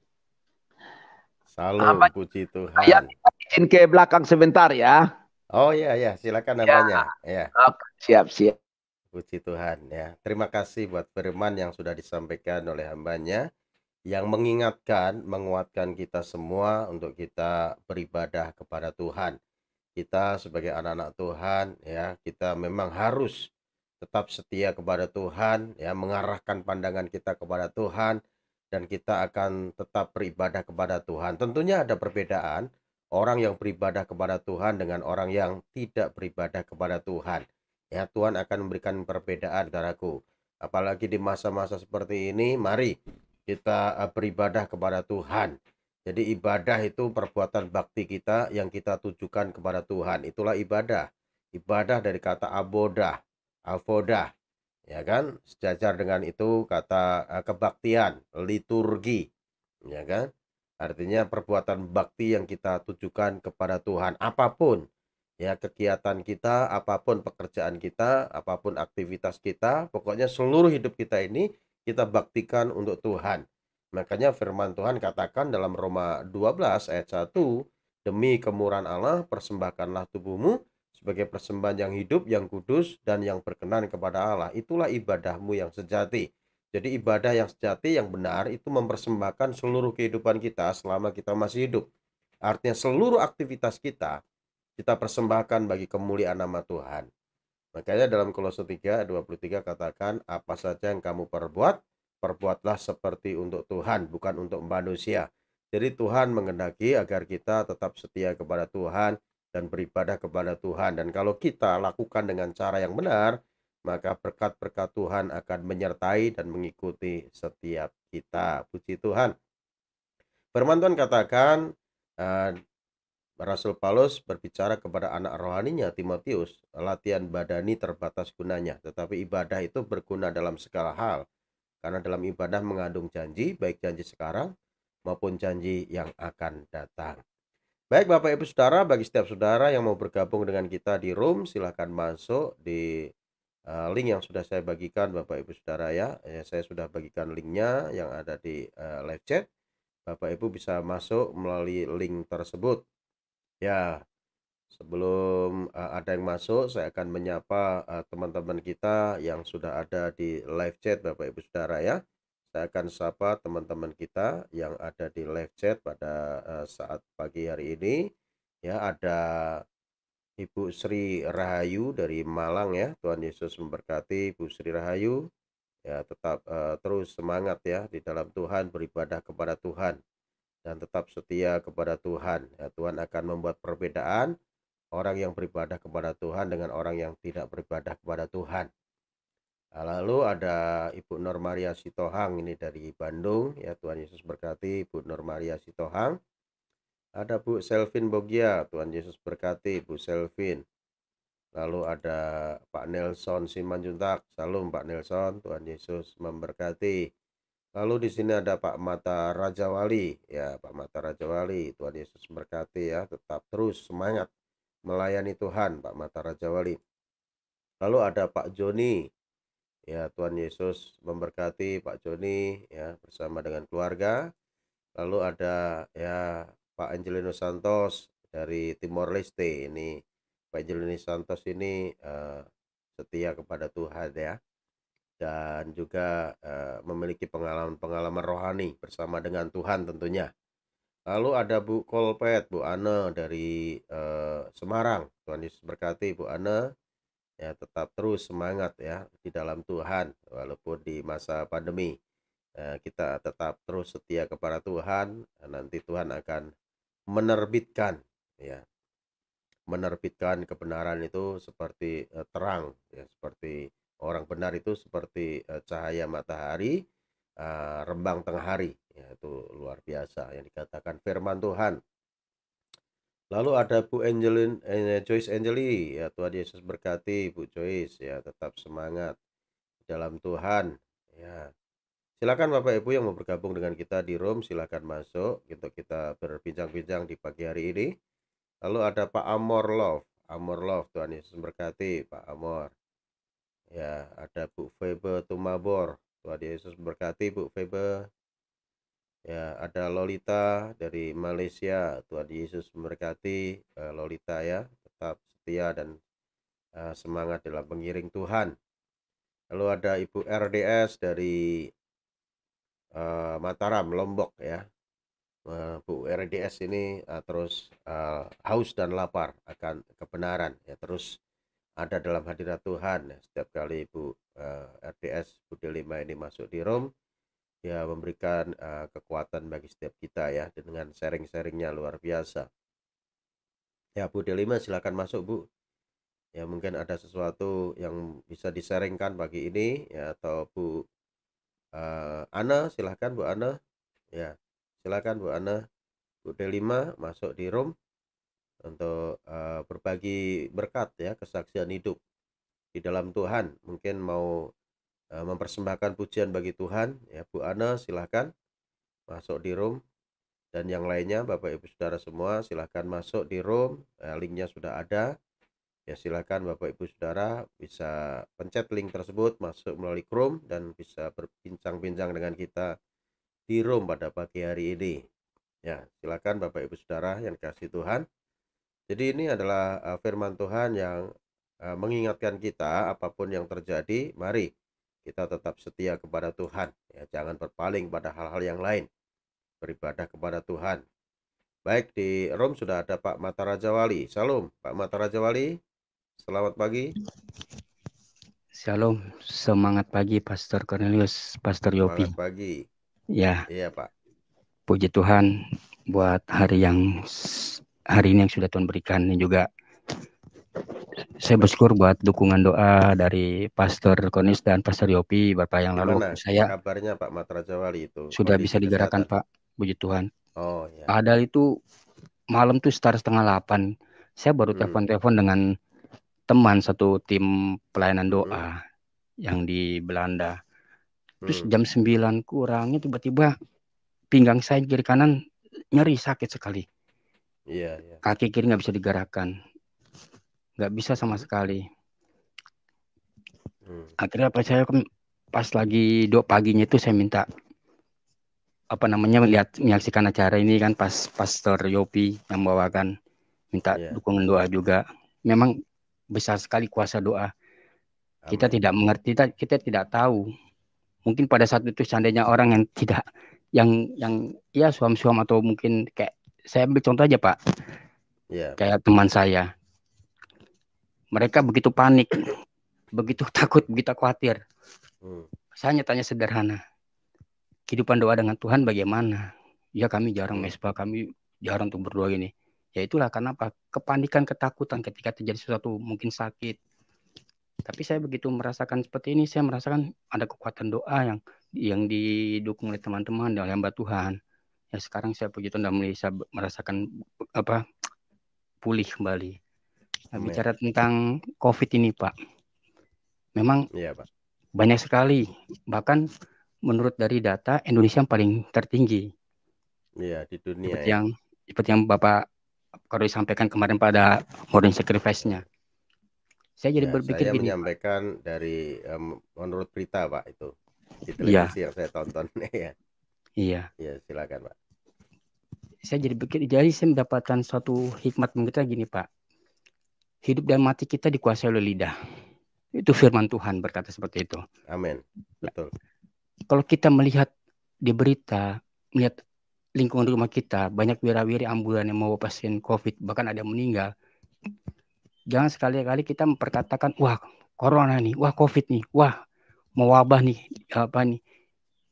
Salam, puji Tuhan. Ya, izin ke belakang sebentar ya. Oh iya, silakan hambanya. Ya. Oke, siap. Puji Tuhan ya. Terima kasih buat firman yang sudah disampaikan oleh hambanya, yang mengingatkan, menguatkan kita semua untuk kita beribadah kepada Tuhan. Kita sebagai anak-anak Tuhan ya, kita memang harus tetap setia kepada Tuhan ya, mengarahkan pandangan kita kepada Tuhan, dan kita akan tetap beribadah kepada Tuhan. Tentunya ada perbedaan orang yang beribadah kepada Tuhan dengan orang yang tidak beribadah kepada Tuhan. Ya, Tuhan akan memberikan perbedaan, saudaraku. Apalagi di masa-masa seperti ini, mari kita beribadah kepada Tuhan. Jadi ibadah itu perbuatan bakti kita yang kita tujukan kepada Tuhan. Itulah ibadah. Ibadah dari kata abodah, avodah, ya kan? Sejajar dengan itu kata kebaktian, liturgi, ya kan? Artinya perbuatan bakti yang kita tujukan kepada Tuhan. Apapun ya kegiatan kita, apapun pekerjaan kita, apapun aktivitas kita, pokoknya seluruh hidup kita ini kita baktikan untuk Tuhan. Makanya firman Tuhan katakan dalam Roma 12 ayat 1, demi kemurahan Allah persembahkanlah tubuhmu sebagai persembahan yang hidup, yang kudus, dan yang berkenan kepada Allah. Itulah ibadahmu yang sejati. Jadi ibadah yang sejati, yang benar, itu mempersembahkan seluruh kehidupan kita selama kita masih hidup. Artinya seluruh aktivitas kita persembahkan bagi kemuliaan nama Tuhan. Makanya dalam Kolose 3:23 katakan, apa saja yang kamu perbuat, perbuatlah seperti untuk Tuhan, bukan untuk manusia. Jadi Tuhan menghendaki agar kita tetap setia kepada Tuhan dan beribadah kepada Tuhan. Dan kalau kita lakukan dengan cara yang benar, maka berkat-berkat Tuhan akan menyertai dan mengikuti setiap kita. Puji Tuhan. Firman Tuhan katakan, eh, Rasul Paulus berbicara kepada anak rohaninya Timotius, latihan badani terbatas gunanya, tetapi ibadah itu berguna dalam segala hal. Karena dalam ibadah mengandung janji, baik janji sekarang maupun janji yang akan datang. Baik Bapak Ibu Saudara, bagi setiap saudara yang mau bergabung dengan kita di room, silahkan masuk di link yang sudah saya bagikan Bapak Ibu Saudara ya. Saya sudah bagikan linknya yang ada di live chat. Bapak Ibu bisa masuk melalui link tersebut. Ya, sebelum ada yang masuk, saya akan menyapa teman-teman kita yang sudah ada di live chat Bapak Ibu Saudara ya. Saya akan sapa teman-teman kita yang ada di live chat pada saat pagi hari ini. Ya, ada Ibu Sri Rahayu dari Malang ya. Tuhan Yesus memberkati Ibu Sri Rahayu. Ya, tetap terus semangat ya di dalam Tuhan, beribadah kepada Tuhan dan tetap setia kepada Tuhan. Ya, Tuhan akan membuat perbedaan orang yang beribadah kepada Tuhan dengan orang yang tidak beribadah kepada Tuhan. Lalu ada Ibu Nur Maria Sitohang ini dari Bandung ya, Tuhan Yesus berkati Ibu Nur Maria Sitohang. Ada Bu Selvin Bogia, Tuhan Yesus berkati Bu Selvin. Lalu ada Pak Nelson Simanjuntak, salam Pak Nelson, Tuhan Yesus memberkati. Lalu di sini ada Pak Mata Rajawali ya, Pak Mata Rajawali, Tuhan Yesus memberkati ya, tetap terus semangat melayani Tuhan Pak Mata Rajawali. Lalu ada Pak Joni ya, Tuhan Yesus memberkati Pak Joni ya bersama dengan keluarga. Lalu ada ya Pak Angelino Santos dari Timor Leste ini. Pak Angelino Santos ini setia kepada Tuhan ya, dan juga memiliki pengalaman-pengalaman rohani bersama dengan Tuhan tentunya. Lalu ada Bu Kolpet, Bu Ane dari Semarang. Tuhan Yesus berkati Bu Ane. Ya, tetap terus semangat ya di dalam Tuhan walaupun di masa pandemi. Kita tetap terus setia kepada Tuhan. Nanti Tuhan akan menerbitkan ya, menerbitkan kebenaran itu seperti terang ya, seperti orang benar itu seperti cahaya matahari, rembang tengah hari ya, itu luar biasa yang dikatakan firman Tuhan. Lalu ada Bu Joyce Angeli ya, Tuhan Yesus berkati Bu Joyce ya, tetap semangat dalam Tuhan ya. Silakan Bapak Ibu yang mau bergabung dengan kita di room, silakan masuk untuk kita berbincang-bincang di pagi hari ini. Lalu ada Pak Amor Love, Tuhan Yesus berkati Pak Amor. Ya, ada Bu Febe Tumabor, Tuhan Yesus berkati Bu Febe. Ya, ada Lolita dari Malaysia, Tuhan Yesus memberkati Lolita ya, tetap setia dan semangat dalam mengiring Tuhan. lalu ada Ibu RDS dari Mataram, Lombok ya. Bu RDS ini terus haus dan lapar akan kebenaran ya, terus ada dalam hadirat Tuhan ya. Setiap kali Ibu RDS Bu Delima ini masuk di room ya, memberikan kekuatan bagi setiap kita ya, dengan sharing-sharingnya luar biasa ya. Bu Delima silakan masuk Bu ya, mungkin ada sesuatu yang bisa disaringkan pagi ini ya, atau Bu Ana, silahkan Bu Ana ya, silakan Bu Ana. Bu Delima masuk di room untuk berbagi berkat ya, kesaksian hidup di dalam Tuhan, mungkin mau mempersembahkan pujian bagi Tuhan ya. Bu Ana silahkan masuk di room, dan yang lainnya Bapak Ibu Saudara semua silahkan masuk di room, linknya sudah ada ya. Silahkan Bapak Ibu Saudara bisa pencet link tersebut, masuk melalui Chrome, dan bisa berbincang-bincang dengan kita di room pada pagi hari ini ya. Silakan Bapak Ibu Saudara yang dikasihi Tuhan. Jadi ini adalah firman Tuhan yang mengingatkan kita, apapun yang terjadi, mari kita tetap setia kepada Tuhan ya, jangan berpaling pada hal-hal yang lain, beribadah kepada Tuhan. Baik, di room sudah ada Pak Mata Raja Wali. Salam Pak Mata Raja Wali, selamat pagi. Shalom, semangat pagi Pastor Cornelius, Pastor Yopi. Semangat pagi. Ya, Iya Pak. puji Tuhan buat hari ini yang sudah Tuhan berikan, dan juga saya bersyukur buat dukungan doa dari Pastor Cornelius dan Pastor Yopi Bapak yang lalu. Gimana Saya kabarnya Pak Mata Raja Wali itu? sudah Kondisi bisa digerakkan kesehatan? Pak, puji Tuhan. Oh ya. Padahal itu malam tuh sekitar 7:30, saya baru telepon dengan teman satu tim pelayanan doa yang di Belanda. Terus jam 9 kurangnya tiba-tiba pinggang saya kiri kanan nyeri, sakit sekali. Iya. Kaki kiri nggak bisa digerakkan, nggak bisa sama sekali. Akhirnya saya pas lagi doa paginya itu saya minta menyaksikan acara ini kan, pas Pastor Yopi yang bawakan, minta dukungan doa juga. Memang besar sekali kuasa doa. Kita tidak mengerti, kita tidak tahu. Mungkin pada saat itu seandainya orang yang tidak, yang ya suam-suam, atau mungkin kayak saya ambil contoh aja Pak, kayak teman saya, mereka begitu panik, begitu takut, begitu khawatir. Saya hanya tanya sederhana, kehidupan doa dengan Tuhan bagaimana? Ya kami jarang mesbah, kami jarang untuk berdoa ini. Ya itulah kenapa, kepanikan, ketakutan ketika terjadi sesuatu, mungkin sakit. Tapi saya begitu merasakan seperti ini, saya merasakan ada kekuatan doa yang didukung oleh teman-teman dan hamba Tuhan. Ya sekarang saya puji Tuhan dan bisa merasakan pulih kembali. Nah, bicara tentang COVID ini Pak, memang banyak sekali, bahkan menurut dari data Indonesia yang paling tertinggi. Iya, di dunia seperti yang Bapak Koroi sampaikan kemarin pada morning sacrifice-nya. Saya jadi berpikir saya gini, menyampaikan Pak, dari menurut berita Pak, itu di televisi yang saya tonton. Iya, silakan Pak. Saya saya mendapatkan suatu hikmat kita gini Pak. Hidup dan mati kita dikuasai oleh lidah. Itu firman Tuhan berkata seperti itu. Amin. Betul. Kalau kita melihat di berita, melihat lingkungan rumah kita, banyak wira-wiri ambulan yang membawa pasien COVID, bahkan ada yang meninggal. Jangan sekali-kali kita memperkatakan, wah corona nih, wah COVID nih, wah mau wabah nih, apa nih.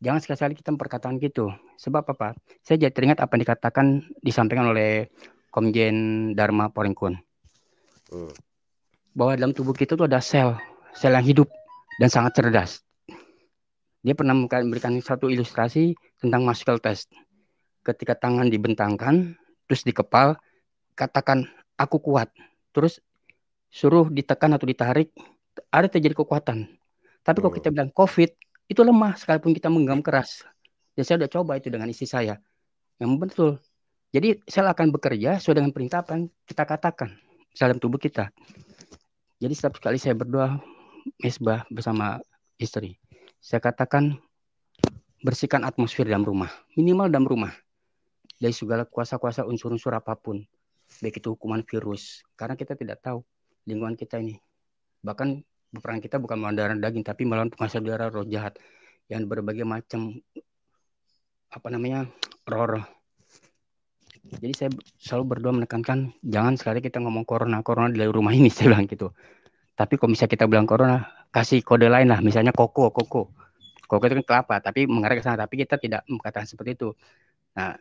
Jangan sekali-kali kita memperkatakan gitu. Sebab apa? Saya jadi teringat apa yang disampaikan oleh Komjen Dharma Poringkun. Bahwa dalam tubuh kita tuh ada sel yang hidup dan sangat cerdas. Dia pernah memberikan satu ilustrasi tentang muscle test. Ketika tangan dibentangkan, terus dikepal, katakan aku kuat. Terus suruh ditekan atau ditarik, ada terjadi kekuatan. Tapi kalau kita bilang COVID, itu lemah sekalipun kita menggenggam keras. Dan saya udah coba itu dengan istri saya. Yang betul. Jadi sel akan bekerja sesuai dengan perintah apa yang kita katakan dalam tubuh kita. Jadi setiap kali saya berdoa mesbah bersama istri, saya katakan bersihkan atmosfer dalam rumah, minimal dalam rumah, dari segala kuasa-kuasa unsur-unsur apapun, baik itu hukuman virus, karena kita tidak tahu lingkungan kita ini. Bahkan Perang kita bukan melawan darah daging, tapi melawan penguasa udara, roh jahat, yang berbagai macam roh. Jadi saya selalu berdoa menekankan, jangan sekali kita ngomong corona di rumah ini, saya bilang gitu. Tapi kalau misalnya kita bilang corona, kasih kode lain lah, misalnya koko itu kan kelapa, tapi mengarah ke sana, tapi kita tidak mengatakan seperti itu. Nah,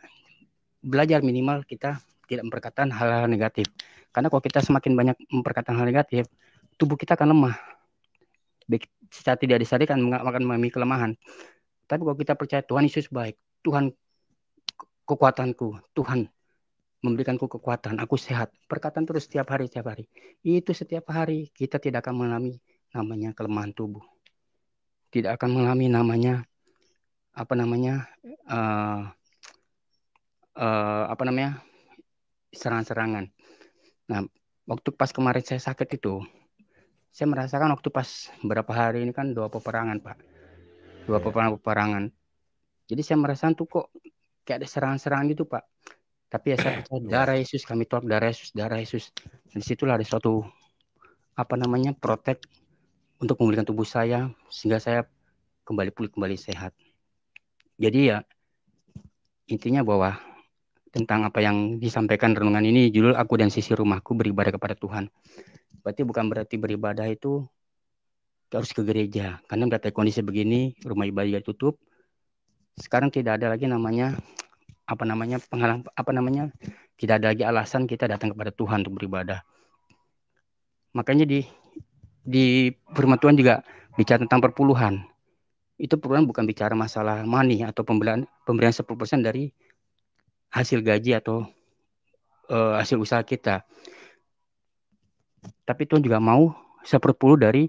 belajar minimal kita tidak memperkatakan hal-hal negatif. Karena kalau kita semakin banyak memperkatakan hal negatif, tubuh kita akan lemah. Secara tidak disadari kan akan mengalami kelemahan. Tapi kalau kita percaya Tuhan Yesus baik, Tuhan kekuatanku, Tuhan memberikanku kekuatan, aku sehat. Perkataan terus setiap hari. Itu setiap hari kita tidak akan mengalami namanya kelemahan tubuh. Tidak akan mengalami namanya serangan-serangan. Nah, waktu pas kemarin saya sakit itu, saya merasakan waktu pas beberapa hari ini kan 2 peperangan, Pak. 2 peperangan. Jadi saya merasakan tuh kok kayak ada serangan-serangan gitu, Pak. Tapi ya saya percaya darah Yesus, kami tolak darah Yesus. Dan disitulah ada suatu protek untuk memulihkan tubuh saya sehingga saya kembali pulih, kembali sehat. Jadi ya intinya bahwa tentang apa yang disampaikan renungan ini, judul Aku dan Sisi Rumahku Beribadah kepada Tuhan. Berarti bukan berarti beribadah itu harus ke gereja. Karena kata kondisi begini, rumah ibadah tutup. Sekarang tidak ada lagi tidak ada lagi alasan kita datang kepada Tuhan untuk beribadah. Makanya di firman Tuhan juga bicara tentang perpuluhan. Itu perpuluhan bukan bicara masalah money atau pemberian 10% dari hasil gaji atau hasil usaha kita. Tapi Tuhan juga mau 10% dari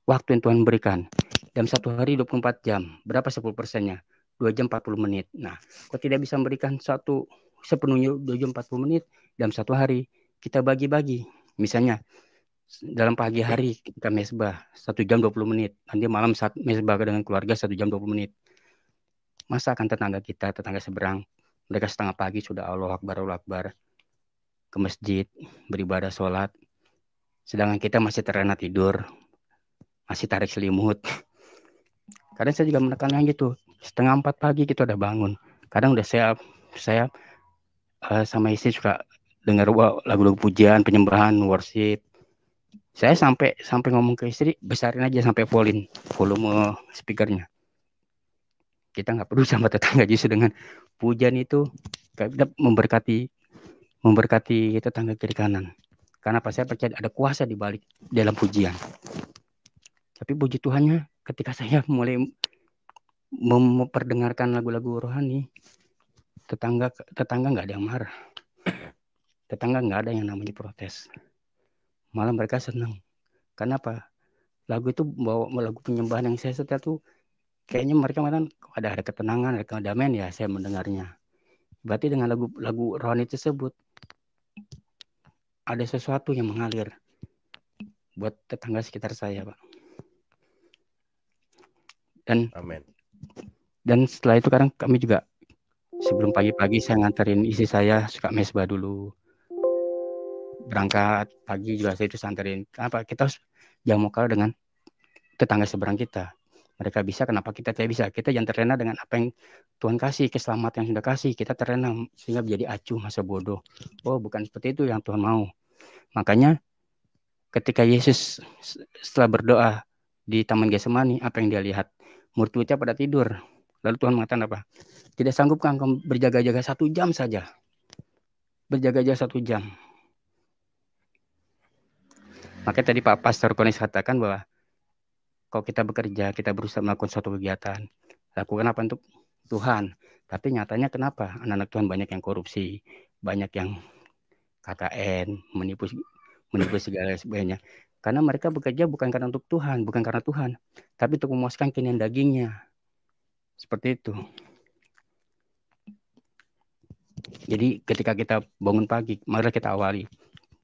waktu yang Tuhan berikan. Dalam satu hari 24 jam. Berapa 10%-nya? 2 jam 40 menit. Nah, kalau tidak bisa memberikan sepenuhnya 2 jam 40 menit dalam satu hari, kita bagi-bagi. Misalnya, dalam pagi hari kita mesbah 1 jam 20 menit. Nanti malam saat mesbah dengan keluarga 1 jam 20 menit. Masa akan tetangga kita, tetangga seberang, mereka setengah pagi sudah Allah Akbar ke masjid, beribadah, sholat. Sedangkan kita masih terlena tidur, masih tarik selimut. Kadang saya juga menekankan gitu, 3:30 pagi kita udah bangun. Kadang udah saya sama istri suka dengar lagu-lagu pujian, penyembahan, worship. Saya sampai ngomong ke istri, besarin aja sampai volume speakernya. Kita nggak perlu sama tetangga, justru dengan pujian itu kita memberkati tetangga kiri kanan. Karena apa? Saya percaya ada kuasa di balik dalam pujian. Tapi puji Tuhannya, ketika saya mulai memperdengarkan lagu-lagu rohani, tetangga nggak ada yang marah. Tetangga nggak ada yang namanya protes. Malah mereka senang. Karena apa? Lagu itu bawa lagu penyembahan yang saya setel tuh, kayaknya mereka malah ada ketenangan, ada kedamaian, ya saya mendengarnya. Berarti dengan lagu rohani tersebut ada sesuatu yang mengalir buat tetangga sekitar saya, Pak. Dan setelah itu kadang kami juga sebelum pagi-pagi saya nganterin istri saya, suka mesbah dulu. Berangkat pagi juga saya itu santerin. Kenapa? Kita harus jamu kalah dengan tetangga seberang kita. Mereka bisa, kenapa kita tidak bisa? Kita jangan terlena dengan apa yang Tuhan kasih, keselamatan yang sudah kasih. Kita terlena sehingga menjadi acuh, masa bodoh. Oh, bukan seperti itu yang Tuhan mau. Makanya ketika Yesus setelah berdoa di Taman Getsemani, apa yang dia lihat? Murid-muridnya pada tidur. Lalu Tuhan mengatakan apa? Tidak sanggupkah engkau berjaga-jaga 1 jam saja? Berjaga-jaga 1 jam. Makanya tadi Pak Pastor Konis katakan bahwa kalau kita bekerja, kita berusaha melakukan suatu kegiatan, lakukan apa untuk Tuhan. Tapi nyatanya kenapa? Anak-anak Tuhan banyak yang korupsi, banyak yang KKN, menipu segala sebagainya. Karena mereka bekerja bukan karena untuk Tuhan, bukan karena Tuhan, tapi untuk memuaskan keinginan dagingnya. Seperti itu. Jadi ketika kita bangun pagi, mari kita awali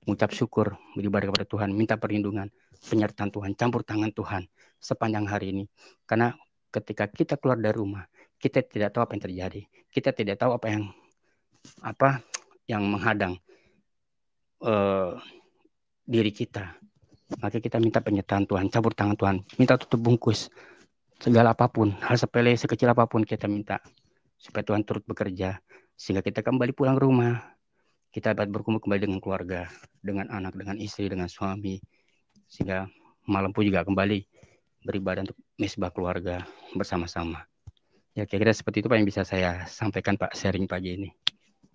mengucap syukur, beribadah kepada Tuhan, minta perlindungan, penyertaan Tuhan, campur tangan Tuhan sepanjang hari ini. Karena ketika kita keluar dari rumah, kita tidak tahu apa yang terjadi. Kita tidak tahu apa yang menghadang diri kita. Maka kita minta penyertaan Tuhan, cabur tangan Tuhan, minta tutup bungkus segala apapun, hal sepele sekecil apapun kita minta supaya Tuhan turut bekerja sehingga kita kembali pulang ke rumah, kita dapat berkumpul kembali dengan keluarga, dengan anak, dengan istri, dengan suami, sehingga malam pun juga kembali beribadah untuk mesbah keluarga bersama-sama. Ya kira-kira seperti itu Pak yang bisa saya sampaikan Pak, sharing pagi ini.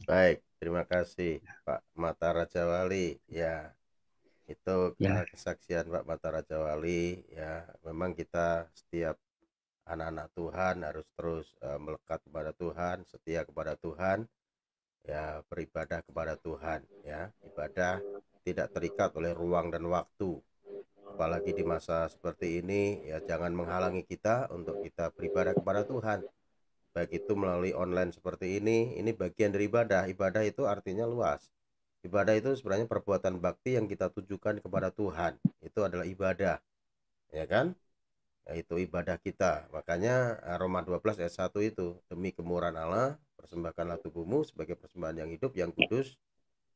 Baik, terima kasih Pak Mata Raja Wali. Ya, itu kesaksian Pak Mata Raja Wali. Ya, memang kita setiap anak-anak Tuhan harus terus melekat kepada Tuhan, setia kepada Tuhan, ya beribadah kepada Tuhan. Ya, ibadah tidak terikat oleh ruang dan waktu. Apalagi di masa seperti ini, ya jangan menghalangi kita untuk kita beribadah kepada Tuhan. Baik itu melalui online seperti ini bagian dari ibadah. Ibadah itu artinya luas. Ibadah itu sebenarnya perbuatan bakti yang kita tujukan kepada Tuhan. Itu adalah ibadah. Ya kan? Yaitu ibadah kita. Makanya Roma 12 ayat 1 itu, demi kemurahan Allah, persembahkanlah tubuhmu sebagai persembahan yang hidup, yang kudus,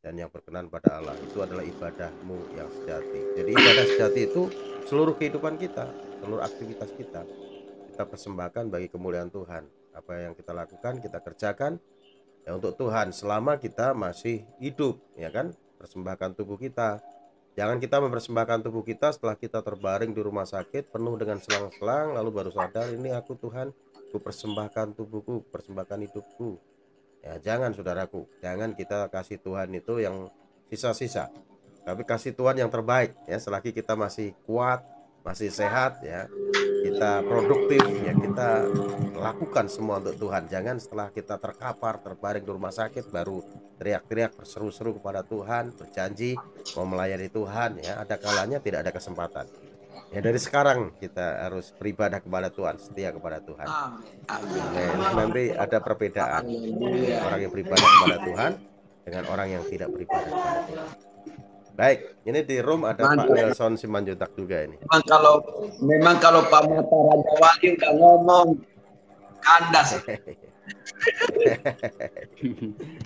dan yang berkenan pada Allah. Itu adalah ibadahmu yang sejati. Jadi ibadah sejati itu seluruh kehidupan kita, seluruh aktivitas kita persembahkan bagi kemuliaan Tuhan. Apa yang kita lakukan, kita kerjakan ya untuk Tuhan selama kita masih hidup, ya kan? Persembahkan tubuh kita. Jangan kita mempersembahkan tubuh kita setelah kita terbaring di rumah sakit penuh dengan selang-selang, lalu baru sadar, ini aku Tuhan, ku persembahkan tubuhku, persembahkan hidupku. Ya jangan saudaraku, jangan kita kasih Tuhan itu yang sisa-sisa, tapi kasih Tuhan yang terbaik ya. Selagi kita masih kuat, masih sehat ya, kita produktif ya, kita lakukan semua untuk Tuhan. Jangan setelah kita terkapar, terbaring di rumah sakit baru teriak-teriak, berseru-seru kepada Tuhan, berjanji mau melayani Tuhan ya. Ada kalanya tidak ada kesempatan. Ya dari sekarang kita harus beribadah kepada Tuhan, setia kepada Tuhan. Amin. Nanti ada perbedaan orang yang beribadah kepada Tuhan dengan orang yang tidak beribadah kepada Tuhan. Baik, ini di room ada Pak Nelson Simanjuntak juga ini. Memang kalau Pak Mata Raja Wali udah ngomong kandas.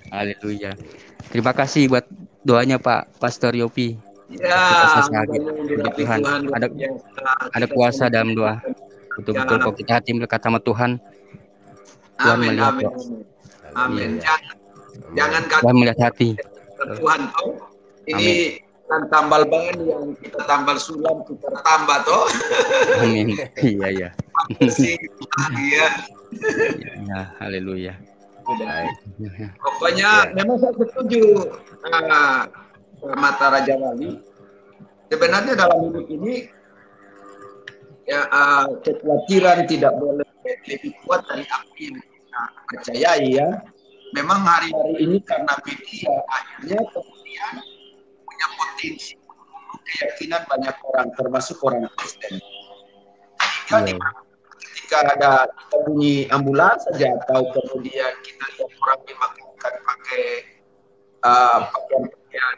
Haleluya. Terima kasih buat doanya Pak Pastor Yopi. Ya, Tuhan ada kuasa dalam doa. Betul-betul kalau kita hati melekat sama Tuhan, Tuhan melihat kok. Amin. Jangan Tuhan melihat hati. Tuhan tuh ini kan tambal ban yang kita tambal sulam kita tambah toh. Amin. Iya. Iya. Ya, haleluya. Pokoknya memang saya setuju Mata Raja Wali. Sebenarnya dalam hidup ini ya kekhawatiran tidak boleh lebih kuat dari apa yang kita percayai ya. Memang hari-hari ini karena media akhirnya kemudian punya potensi keyakinan banyak orang termasuk orang Kristen. Ketika ada kita bunyi ambulans saja atau kemudian kita lihat orang dimakamkan pakai pakaian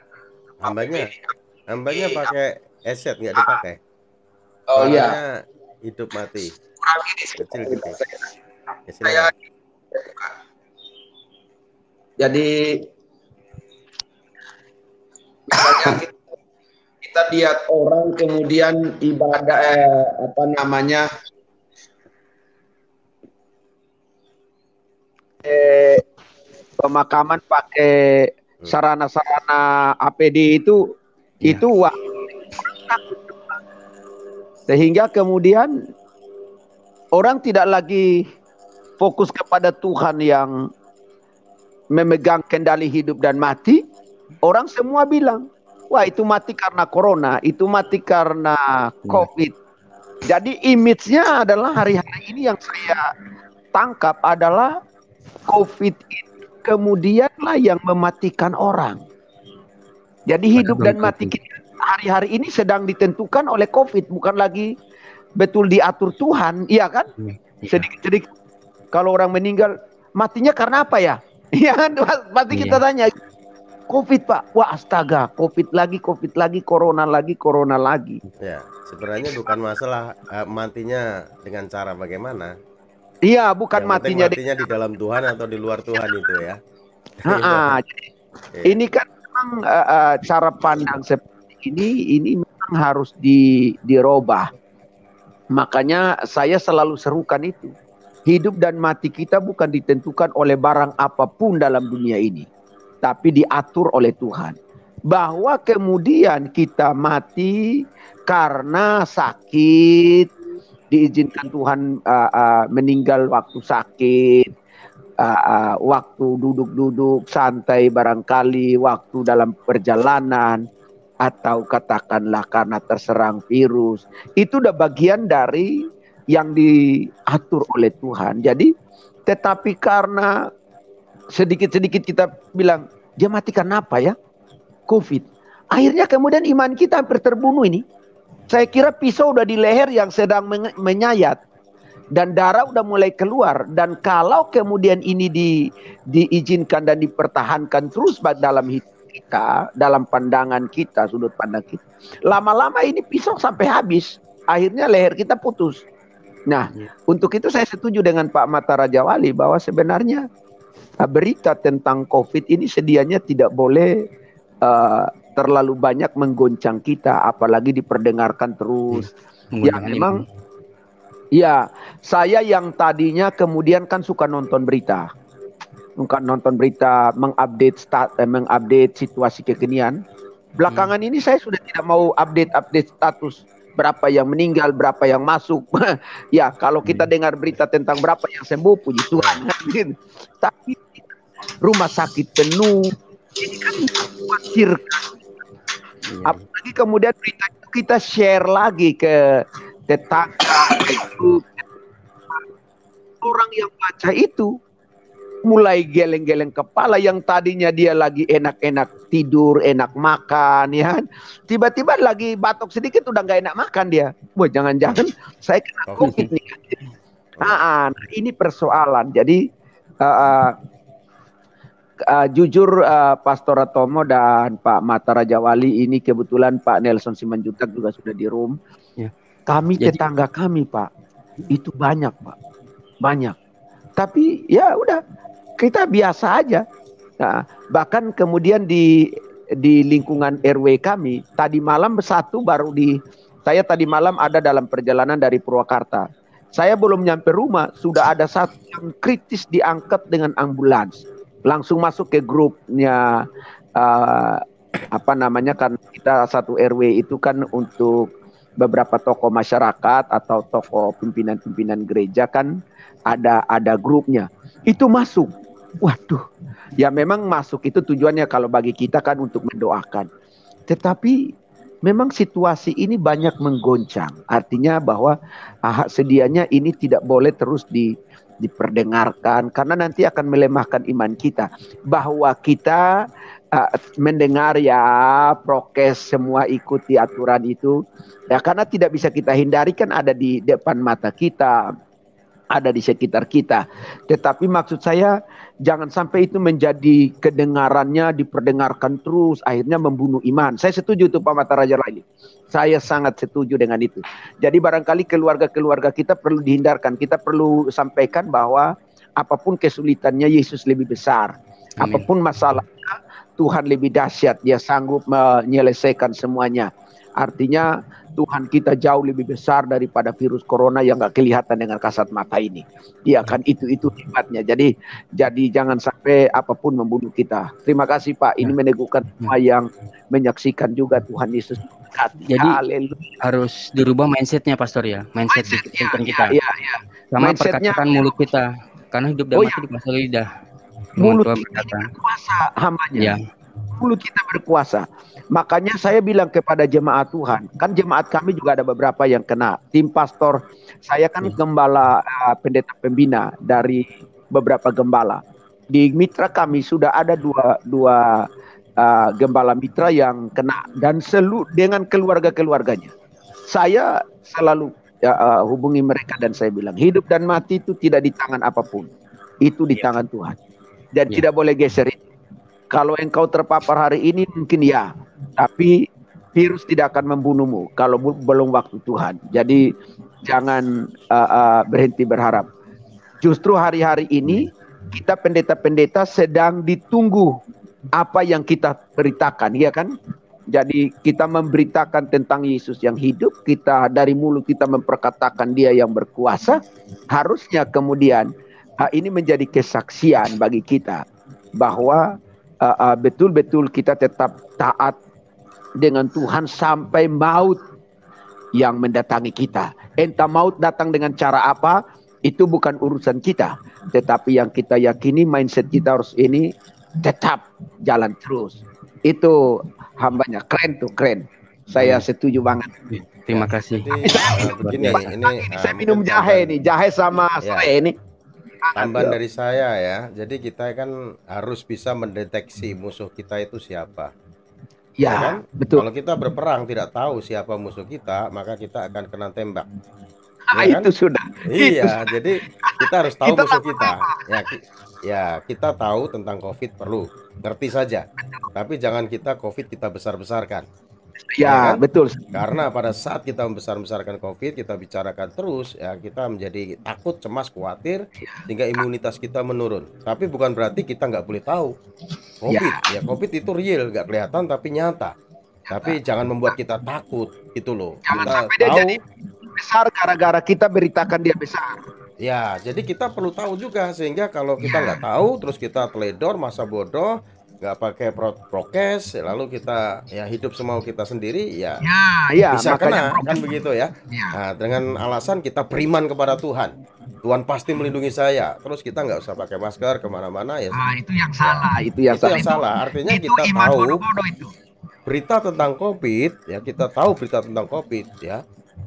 hambanya pakai headset nggak dipakai. Oh iya. Hidup mati. Kurang ini kecil gitu. Saya jadi misalnya kita lihat orang kemudian ibadah pemakaman pakai sarana-sarana APD itu sehingga kemudian orang tidak lagi fokus kepada Tuhan yang memegang kendali hidup dan mati. Orang semua bilang, wah itu mati karena corona, itu mati karena COVID. Jadi image-nya adalah hari-hari ini yang saya tangkap adalah COVID itu kemudianlah yang mematikan orang. Jadi hidup dan mati kita hari-hari ini sedang ditentukan oleh COVID, bukan lagi betul diatur Tuhan, iya kan? Sedikit-sedikit kalau orang meninggal matinya karena apa ya? Iya kan? Pasti kita tanya COVID Pak, wah astaga, COVID lagi, corona lagi. Ya, sebenarnya bukan masalah matinya dengan cara bagaimana. Iya, bukan matinya di dalam Tuhan atau di luar Tuhan itu ya. Ini kan memang cara pandang seperti ini memang memang harus dirubah. Makanya saya selalu serukan itu. Hidup dan mati kita bukan ditentukan oleh barang apapun dalam dunia ini, tapi diatur oleh Tuhan. Bahwa kemudian kita mati karena sakit, diizinkan Tuhan meninggal waktu sakit, waktu duduk-duduk santai barangkali, waktu dalam perjalanan, atau katakanlah karena terserang virus. Itu udah bagian dari yang diatur oleh Tuhan. Jadi tetapi karena sedikit-sedikit kita bilang, dia mati karena apa ya? COVID. Akhirnya kemudian iman kita hampir terbunuh ini. Saya kira pisau udah di leher yang sedang menyayat. Dan darah udah mulai keluar. Dan kalau kemudian ini diizinkan dan dipertahankan terus dalam hidup kita, dalam pandangan kita, sudut pandang kita, lama-lama ini pisau sampai habis. Akhirnya leher kita putus. Nah, untuk itu saya setuju dengan Pak Mata Raja Wali bahwa sebenarnya berita tentang COVID ini sedianya tidak boleh terlalu banyak menggoncang kita, apalagi diperdengarkan terus. Ya memang, ya saya yang tadinya kemudian kan suka nonton berita, mengupdate situasi kekinian. Belakangan ini saya sudah tidak mau update status berapa yang meninggal, berapa yang masuk. Ya, kalau kita dengar berita tentang berapa yang sembuh, puji Tuhan. Tapi rumah sakit penuh, ini kan mengkhawatirkan. Apalagi kemudian berita itu kita share lagi ke tetangga, ke grup. Orang yang baca itu mulai geleng-geleng kepala, yang tadinya dia lagi enak-enak tidur, enak makan, ya. Tiba-tiba lagi batuk sedikit udah nggak enak makan dia. Wah, jangan-jangan saya kena COVID nih. Nah, ini persoalan. Jadi jujur Pastor Atomo dan Pak Mata Raja Wali ini, kebetulan Pak Nelson Simanjuntak juga sudah di room. Ya. Kami tetangga kami, Pak, itu banyak, Pak, banyak. Tapi ya udah, kita biasa aja. Nah, bahkan kemudian di lingkungan RW kami tadi malam saya tadi malam ada dalam perjalanan dari Purwakarta. Saya belum nyampe rumah, sudah ada satu yang kritis diangkat dengan ambulans. Langsung masuk ke grupnya kan kita satu RW itu kan untuk beberapa tokoh masyarakat atau tokoh pimpinan-pimpinan gereja kan ada grupnya. Itu masuk. Waduh, ya memang masuk itu tujuannya kalau bagi kita kan untuk mendoakan. Tetapi memang situasi ini banyak menggoncang. Artinya bahwa sedianya ini tidak boleh terus diperdengarkan, karena nanti akan melemahkan iman kita. Bahwa kita mendengar ya prokes, semua ikuti aturan itu. Ya karena tidak bisa kita hindari, kan ada di depan mata kita, ada di sekitar kita. Tetapi maksud saya jangan sampai itu menjadi kedengarannya diperdengarkan terus, akhirnya membunuh iman. Saya setuju itu Pak Mata Raja Wali. Saya sangat setuju dengan itu. Jadi barangkali keluarga-keluarga kita perlu dihindarkan. Kita perlu sampaikan bahwa apapun kesulitannya, Yesus lebih besar. Amin. Apapun masalahnya, Tuhan lebih dahsyat. Dia sanggup menyelesaikan semuanya. Artinya Tuhan kita jauh lebih besar daripada virus corona yang gak kelihatan dengan kasat mata ini. Iya kan, itu hebatnya. Jadi jangan sampai apapun membunuh kita. Terima kasih Pak. Ini meneguhkan semua yang menyaksikan juga. Tuhan Yesus berkati. Jadi harus dirubah mindsetnya, Pastor ya. Mindset kita. Iya. Sama perkataan mulut kita. Karena hidup dan mati dikuasai lidah. Mulut kita berkuasa hambanya. Ya. Mulut kita berkuasa. Makanya saya bilang kepada jemaat Tuhan, kan jemaat kami juga ada beberapa yang kena. Tim pastor, saya kan gembala pendeta pembina dari beberapa gembala. Di mitra kami sudah ada dua gembala mitra yang kena, dan dengan keluarga-keluarganya. Saya selalu hubungi mereka dan saya bilang, hidup dan mati itu tidak di tangan apapun. Itu di tangan Tuhan. Dan tidak boleh geser itu. Kalau engkau terpapar hari ini mungkin ya, tapi virus tidak akan membunuhmu kalau belum waktu Tuhan. Jadi jangan berhenti berharap. Justru hari-hari ini kita pendeta-pendeta sedang ditunggu apa yang kita beritakan, ya kan? Jadi kita memberitakan tentang Yesus yang hidup, kita dari mulut kita memperkatakan Dia yang berkuasa. Harusnya kemudian ini menjadi kesaksian bagi kita bahwa betul-betul kita tetap taat dengan Tuhan sampai maut yang mendatangi kita. Entah maut datang dengan cara apa, itu bukan urusan kita. Tetapi yang kita yakini mindset kita harus ini tetap jalan terus. Itu hambanya. Keren tuh, keren. Saya setuju banget. Terima kasih. Jadi begini, ini saya minum jahe nih, jahe sama serai ini. Tambahan dari saya ya. Jadi kita kan harus bisa mendeteksi musuh kita itu siapa. Ya, kan? betul. Kalau kita berperang tidak tahu siapa musuh kita, maka kita akan kena tembak. Ya itu kan? Sudah. Iya, jadi kita harus tahu musuh kita. Ya, kita tahu tentang COVID perlu, ngerti saja. Tapi jangan kita COVID kita besar-besarkan. Ya, kan? Betul. Karena pada saat kita membesar-besarkan COVID, kita bicarakan terus, ya kita menjadi takut, cemas, khawatir, sehingga imunitas kita menurun. Tapi bukan berarti kita nggak boleh tahu COVID. Ya COVID itu real, nggak kelihatan tapi nyata. Tapi jangan membuat kita takut, gitu loh. Jangan kita sampai dia jadi besar gara-gara kita beritakan dia besar. Ya, jadi kita perlu tahu juga, sehingga kalau kita nggak tahu, terus kita teledor, masa bodoh, nggak pakai prokes, lalu kita ya hidup semau kita sendiri, ya bisa kena, kan begitu ya. Nah, dengan alasan kita beriman kepada Tuhan, Tuhan pasti melindungi saya, terus kita nggak usah pakai masker kemana-mana ya. Itu yang salah, itu yang salah. Artinya kita tahu berita tentang COVID, ya kita tahu berita tentang COVID, ya.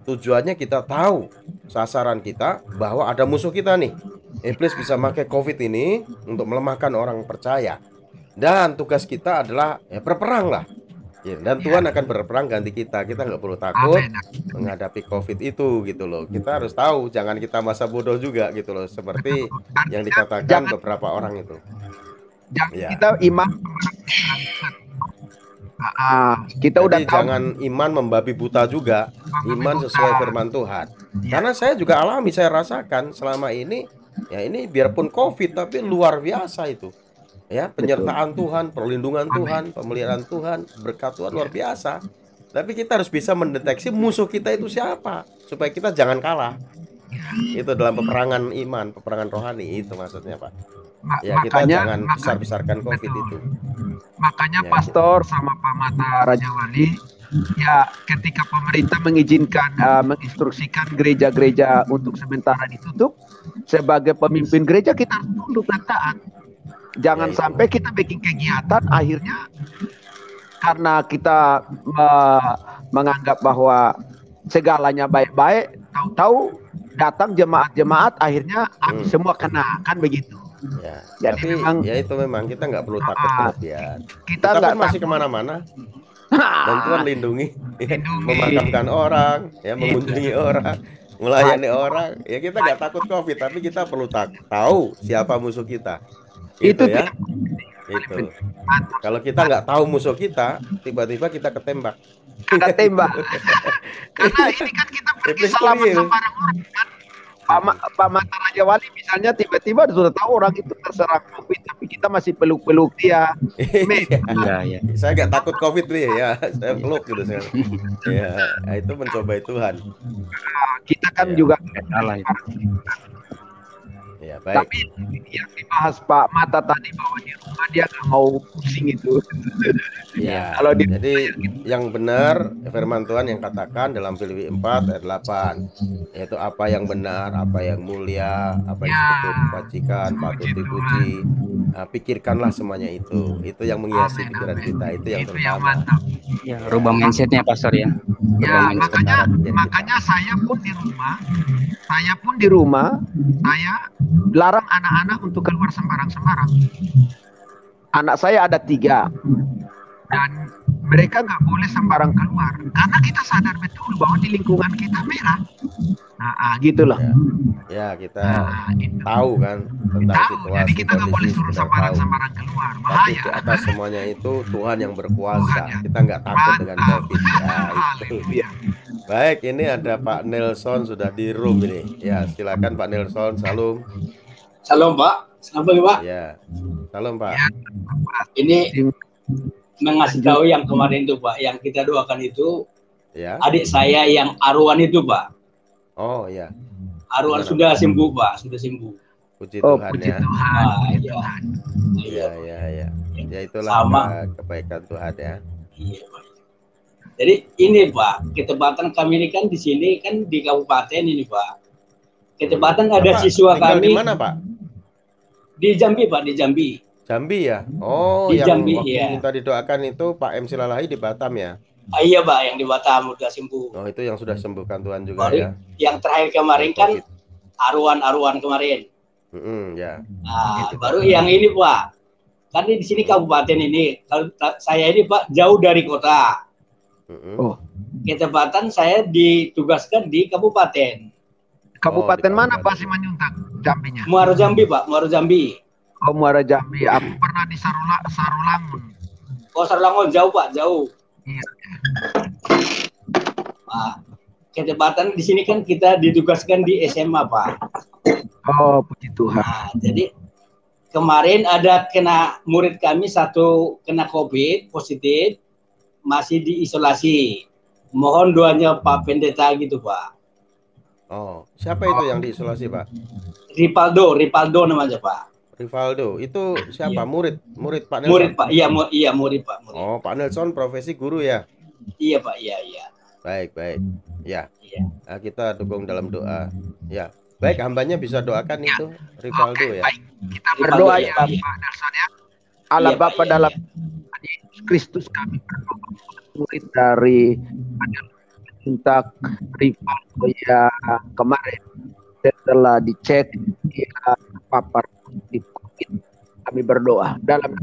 Tujuannya kita tahu sasaran kita bahwa ada musuh kita nih. Iblis bisa pakai COVID ini untuk melemahkan orang percaya. Dan tugas kita adalah ya berperang lah. Ya, dan Tuhan akan berperang ganti kita. Kita nggak perlu takut menghadapi COVID itu gitu loh. Kita harus tahu, jangan kita masa bodoh juga gitu loh. Seperti yang dikatakan beberapa orang itu. Jangan kita iman. Kita udah tahu. Jangan iman membabi buta juga. Iman sesuai firman Tuhan. Karena saya juga alami, saya rasakan selama ini. Ya ini biarpun COVID tapi luar biasa itu. Ya penyertaan Tuhan, perlindungan Tuhan, pemeliharaan Tuhan, berkat Tuhan luar biasa. Tapi kita harus bisa mendeteksi musuh kita itu siapa, supaya kita jangan kalah. Itu dalam peperangan iman, peperangan rohani itu maksudnya, Pak. Ya kita jangan besar-besarkan COVID itu. Makanya ya, Pastor sama Pak Mata Raja Wali, ya ketika pemerintah mengizinkan, menginstruksikan gereja-gereja untuk sementara ditutup, sebagai pemimpin gereja kita harus tunduk dan taat. Jangan sampai kita bikin kegiatan akhirnya karena kita menganggap bahwa segalanya baik-baik, tahu-tahu datang jemaat-jemaat akhirnya semua kena, kan begitu. Ya, jadi memang, ya itu memang kita nggak perlu takut berlebihan. Kita kan masih kemana-mana dan Tuhan lindungi, memakamkan orang, ya mengunjungi orang, melayani orang. Ya kita nggak takut COVID, tapi kita perlu tahu siapa musuh kita. Itu ya. Itu. Kalau kita nggak tahu musuh kita, tiba-tiba kita ketembak. Ketembak. Karena ini kan kita pergi selamat sama orang-orang kan. Pak Mata Raja Wali misalnya tiba-tiba sudah tahu orang itu terserang COVID, tapi kita masih peluk-peluk dia. Iya. Saya nggak takut COVID nih ya, saya peluk gitu sekarang. Ya, itu mencobai Tuhan. Kita kan juga salah itu. Ya, baik. Tapi yang dibahas Pak Mata tadi bahwa di rumah dia nggak mau pusing itu. Ya, kalau jadi yang benar firman Tuhan yang katakan dalam Filipi 4 ayat 8, yaitu apa yang benar, apa yang mulia, apa yang patut dibacakan, patut dipuji. Nah, pikirkanlah semuanya itu. Itu yang menghiasi pikiran kita, itu yang terutama. Ya, rubah mindsetnya Pastor ya. Ya, makanya saya pun di rumah, saya larang anak-anak untuk keluar sembarang-sembarang. Anak saya ada 3 dan mereka nggak boleh sembarang keluar karena kita sadar betul bahwa di lingkungan kita merah. Gitulah. Ya kita tahu kan tentang situasi. Jadi kita nggak boleh suruh sembarang keluar. Bahaya. Tapi di atas semuanya itu Tuhan yang berkuasa. Kita nggak takut dengan COVID. Ya, itu. Baik, ini ada Pak Nelson sudah di room ini. Ya, silakan Pak Nelson. Salam. Salam Pak. Selamat pagi Pak. Ya, salam Pak. Ini mengasih tahu yang kemarin itu Pak, yang kita doakan itu Ya. adik saya yang Arwan itu Pak. Oh ya. Arwan Gimana, sudah Pak? sembuh Pak, sudah sembuh. Puji Oh, Tuhan puji ya. Tuhan, puji Iya. Tuhan. Iya, Pak. Ya. Ya itulah Sama. kebaikan Tuhan ya. Iya, Pak. Jadi ini Pak, ketepatan kami ini kan di sini kan di kabupaten ini Pak. Ketepatan ada Bapak siswa tinggal kami. di mana, Pak? Di Jambi Pak, di Jambi. Jambi ya? Oh, Di yang Jambi, waktu ya. minta didoakan itu Pak MC Lalahi di Batam ya? Iya Pak, yang di Batam udah sembuh. Oh, itu yang sudah sembuhkan Tuhan juga Baru ya? yang terakhir kemarin kan Arwan kemarin. Ya. Nah, baru yang ini Pak. Kan di sini kabupaten ini. Kalau saya ini Pak jauh dari kota. Oh. Ketepatan saya ditugaskan di kabupaten. Kabupaten mana Pak Simanjuntak? Jambinya? Muara Jambi Pak, Muara Jambi. Oh, Muara Jambi. Aku pernah di Sarulangun. Oh, Sarulangun jauh Pak, jauh. Iya. Nah, ketepatan di sini kan kita ditugaskan di SMA Pak. Oh, puji Tuhan. Nah, jadi kemarin ada kena murid kami satu kena COVID positif, masih diisolasi. Mohon doanya Pak Pendeta gitu Pak. Oh, siapa itu yang diisolasi Pak? Ripaldo namanya Pak. Rivaldo, itu siapa? Iya. Murid Pak Nelson? Murid Pak, iya murid Pak. Murid. Oh, Pak Nelson profesi guru ya? Iya Pak, iya. Baik. Ya. Nah, kita dukung dalam doa. Ya. Baik, hambanya bisa doakan itu Rivaldo ya. Baik, kita berdoa ya Pak Nelson ya. Allah Bapa dalam Yesus Kristus kami berdoa murid dari untuk Rivaldo yang kemarin setelah dicek dia terpapar di COVID. Kami berdoa dalam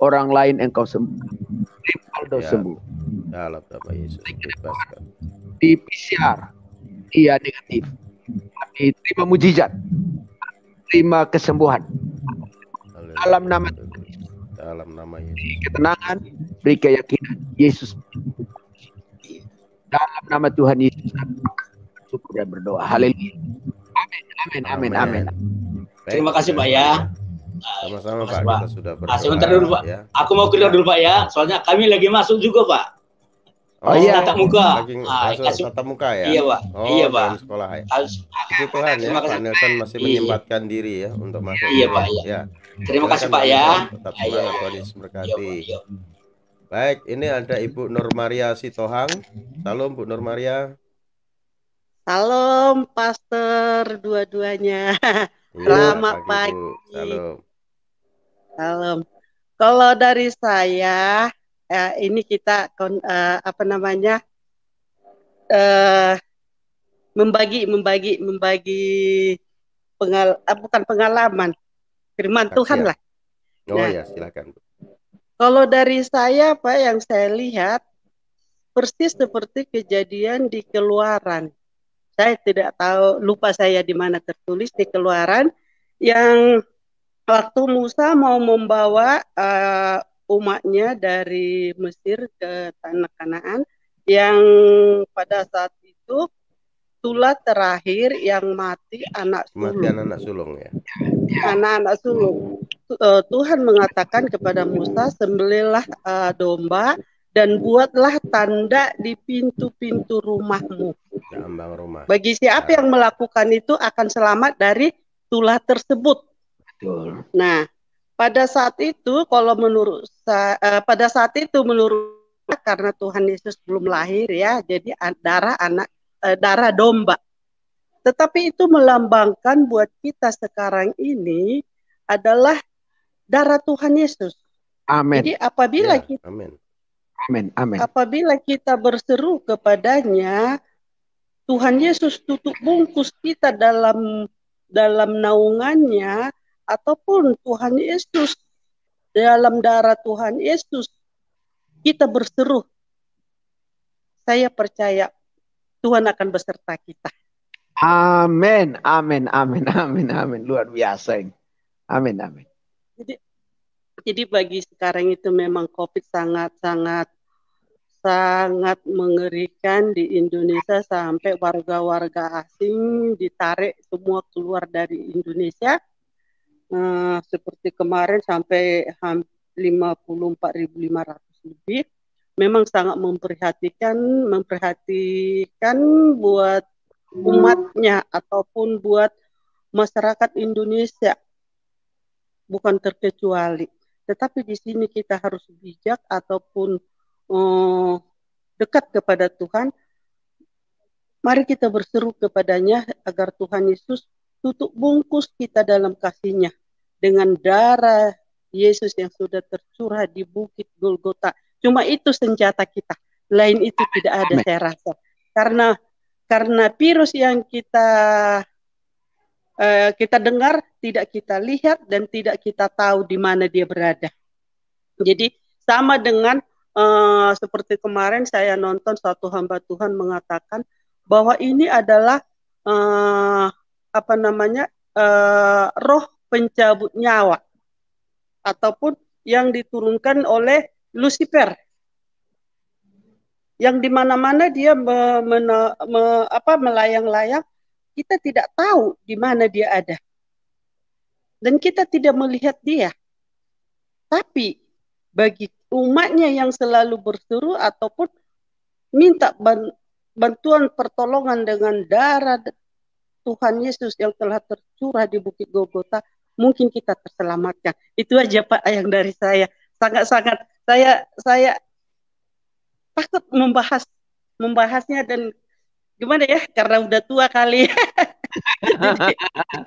orang lain engkau sembuh. Rivaldo sembuh. Dalam nama Yesus. Di PCR dia negatif. Kami terima mujizat, terima kesembuhan. Dalam nama Yesus. Ketenangan, beri keyakinan. Yesus. Dalam nama Tuhan Yesus kami bersyukur dan berdoa. Haleluya. Amin. Terima kasih Pak ya. Sama-sama Pak, kita sudah berdoa. Sebentar dulu Pak. Ya. Aku mau keluar dulu Pak ya. Soalnya kami lagi masuk juga Pak. Oh iya, tatap muka. Masuk tatap muka ya? Iya Pak. Oh, iya Pak. Dalam sekolah ya. Puji Tuhan ya, Pak Nelson masih menyempatkan diri ya untuk masuk. Iya Pak. Ya. Terima kasih Pak ya. Tetap semangat, Tuhan Yesus berkati. Baik, ini ada Ibu Nur Maria Sitohang. Salam Bu Nur Maria. Salam Pastor dua-duanya. Selamat pagi. Salam. Kalau dari saya ini kita membagi bukan pengalaman firman Tuhan lah. Oh ya, silakan. Kalau dari saya Pak yang saya lihat persis seperti kejadian di Keluaran. Saya tidak tahu, lupa saya di mana tertulis di Keluaran yang waktu Musa mau membawa umatnya dari Mesir ke tanah Kanaan, yang pada saat itu tulah terakhir yang mati anak sulung. Kematian anak sulung ya. Anak-anak sulung. Tuhan mengatakan kepada Musa, sembelihlah domba dan buatlah tanda di pintu-pintu rumahmu. Ambang rumah. Bagi siapa yang melakukan itu akan selamat dari tulah tersebut. Betul. Nah, pada saat itu menurut karena Tuhan Yesus belum lahir ya, jadi darah domba. Tetapi itu melambangkan buat kita sekarang ini adalah darah Tuhan Yesus. Amin. Jadi apabila apabila kita berseru kepadanya, Tuhan Yesus tutup bungkus kita dalam naungannya, ataupun Tuhan Yesus dalam darah Tuhan Yesus kita berseru, saya percaya Tuhan akan beserta kita. Amin. Luar biasa. Amin. Jadi bagi sekarang itu memang COVID sangat mengerikan di Indonesia, sampai warga-warga asing ditarik semua keluar dari Indonesia. Seperti kemarin sampai 54.500 lebih. Memang sangat memperhatikan buat umatnya ataupun buat masyarakat Indonesia, bukan terkecuali. Tetapi di sini kita harus bijak ataupun dekat kepada Tuhan. Mari kita berseru kepadanya agar Tuhan Yesus tutup bungkus kita dalam kasih-Nya dengan darah Yesus yang sudah tercurah di Bukit Golgota. Cuma itu senjata kita. Lain itu tidak ada, saya rasa. Karena virus yang kita dengar, tidak kita lihat dan tidak kita tahu di mana dia berada. Jadi sama dengan seperti kemarin saya nonton satu hamba Tuhan mengatakan bahwa ini adalah roh pencabut nyawa ataupun yang diturunkan oleh Lucifer, yang di mana-mana dia melayang-layang, kita tidak tahu di mana dia ada dan kita tidak melihat dia. Tapi bagi umatnya yang selalu berseru ataupun minta bantuan pertolongan dengan darah Tuhan Yesus yang telah tercurah di Bukit Golgota, mungkin kita terselamatkan. Itu aja Pak yang dari saya. Sangat-sangat saya takut membahasnya dan gimana ya, karena udah tua kali.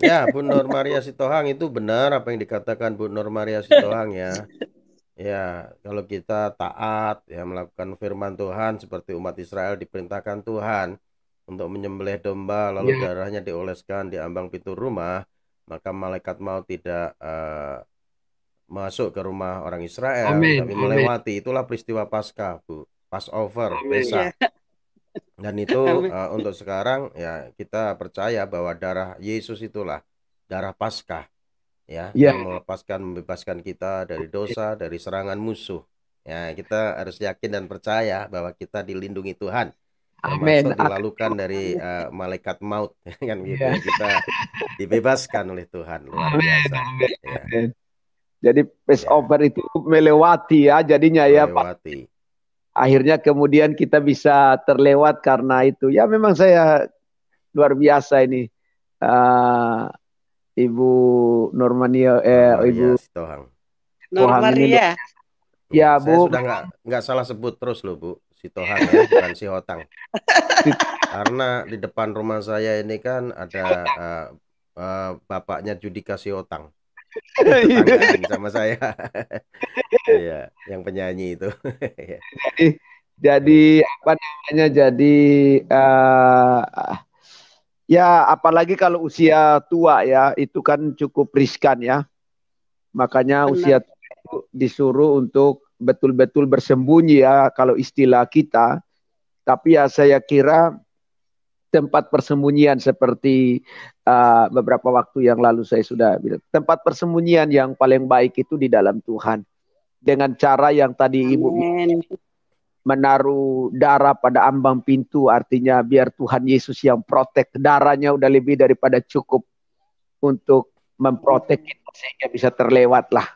Ya, Bu Nur Maria Sitohang, itu benar apa yang dikatakan Bu Nur Maria Sitohang ya. Ya, kalau kita taat ya melakukan firman Tuhan seperti umat Israel diperintahkan Tuhan untuk menyembelih domba lalu darahnya dioleskan di ambang pintu rumah, maka malaikat maut tidak masuk ke rumah orang Israel, tapi melewati. Itulah peristiwa Paskah, Bu. Passover, Pesa. Dan itu untuk sekarang ya kita percaya bahwa darah Yesus itulah darah Paskah ya, yang membebaskan kita dari dosa, dari serangan musuh. Ya, kita harus yakin dan percaya bahwa kita dilindungi Tuhan. Termasuk dilalukan dari malaikat maut kan gitu ya. Kita dibebaskan oleh Tuhan, luar biasa. Ya. Jadi Passover itu melewati ya jadinya melewati. Ya. Akhirnya kemudian kita bisa terlewat karena itu. Ya memang saya luar biasa ini. Ibu Normania, Ibu Sitohang. Normaria. Ya, Bu. Saya sudah nggak salah sebut terus loh, Bu. Sitohang ya, bukan Sihotang. Karena di depan rumah saya ini kan ada bapaknya Judika Sihotang. Tetanggaan sama saya. Iya, yang penyanyi itu. Jadi apa namanya? Jadi ya apalagi kalau usia tua ya, itu kan cukup riskan ya. Makanya usia tua itu disuruh untuk betul-betul bersembunyi ya kalau istilah kita. Tapi ya saya kira tempat persembunyian seperti beberapa waktu yang lalu saya sudah bilang, tempat persembunyian yang paling baik itu di dalam Tuhan. Dengan cara yang tadi Ibu menaruh darah pada ambang pintu, artinya biar Tuhan Yesus yang protek. Darahnya udah lebih daripada cukup untuk memprotek kita sehingga bisa terlewat lah.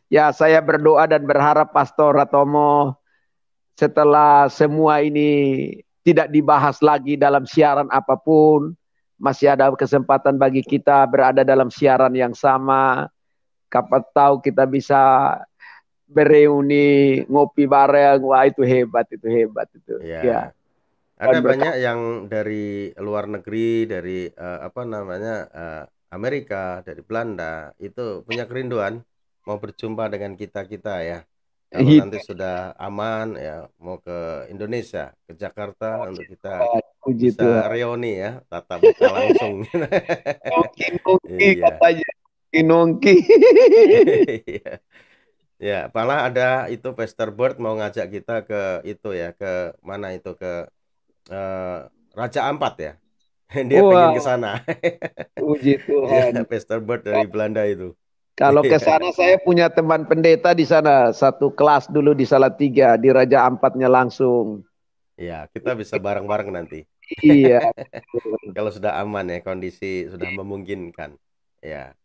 Ya, saya berdoa dan berharap Pastor Ratomo setelah semua ini tidak dibahas lagi dalam siaran apapun, masih ada kesempatan bagi kita berada dalam siaran yang sama. Kapan tahu kita bisa bereuni, ngopi bareng. Wah, itu hebat itu. Ya. Ada banyak yang dari luar negeri, dari Amerika, dari Belanda, itu punya kerinduan mau berjumpa dengan kita ya. Kalau nanti sudah aman ya, mau ke Indonesia, ke Jakarta untuk kita bisa reuni ya, tatap muka langsung. Nongki. Ya, malah ada itu Pastor Bird mau ngajak kita ke itu ya, ke mana itu, ke Raja Ampat ya. Dia pengen ke sana. Puji Tuhan. Ya, Pastor Bird dari Belanda itu. Kalau ke sana saya punya teman pendeta di sana, satu kelas dulu di Salatiga, di Raja Ampatnya langsung. Ya, kita bisa bareng-bareng nanti. Iya. Kalau sudah aman ya, kondisi sudah memungkinkan. Ya.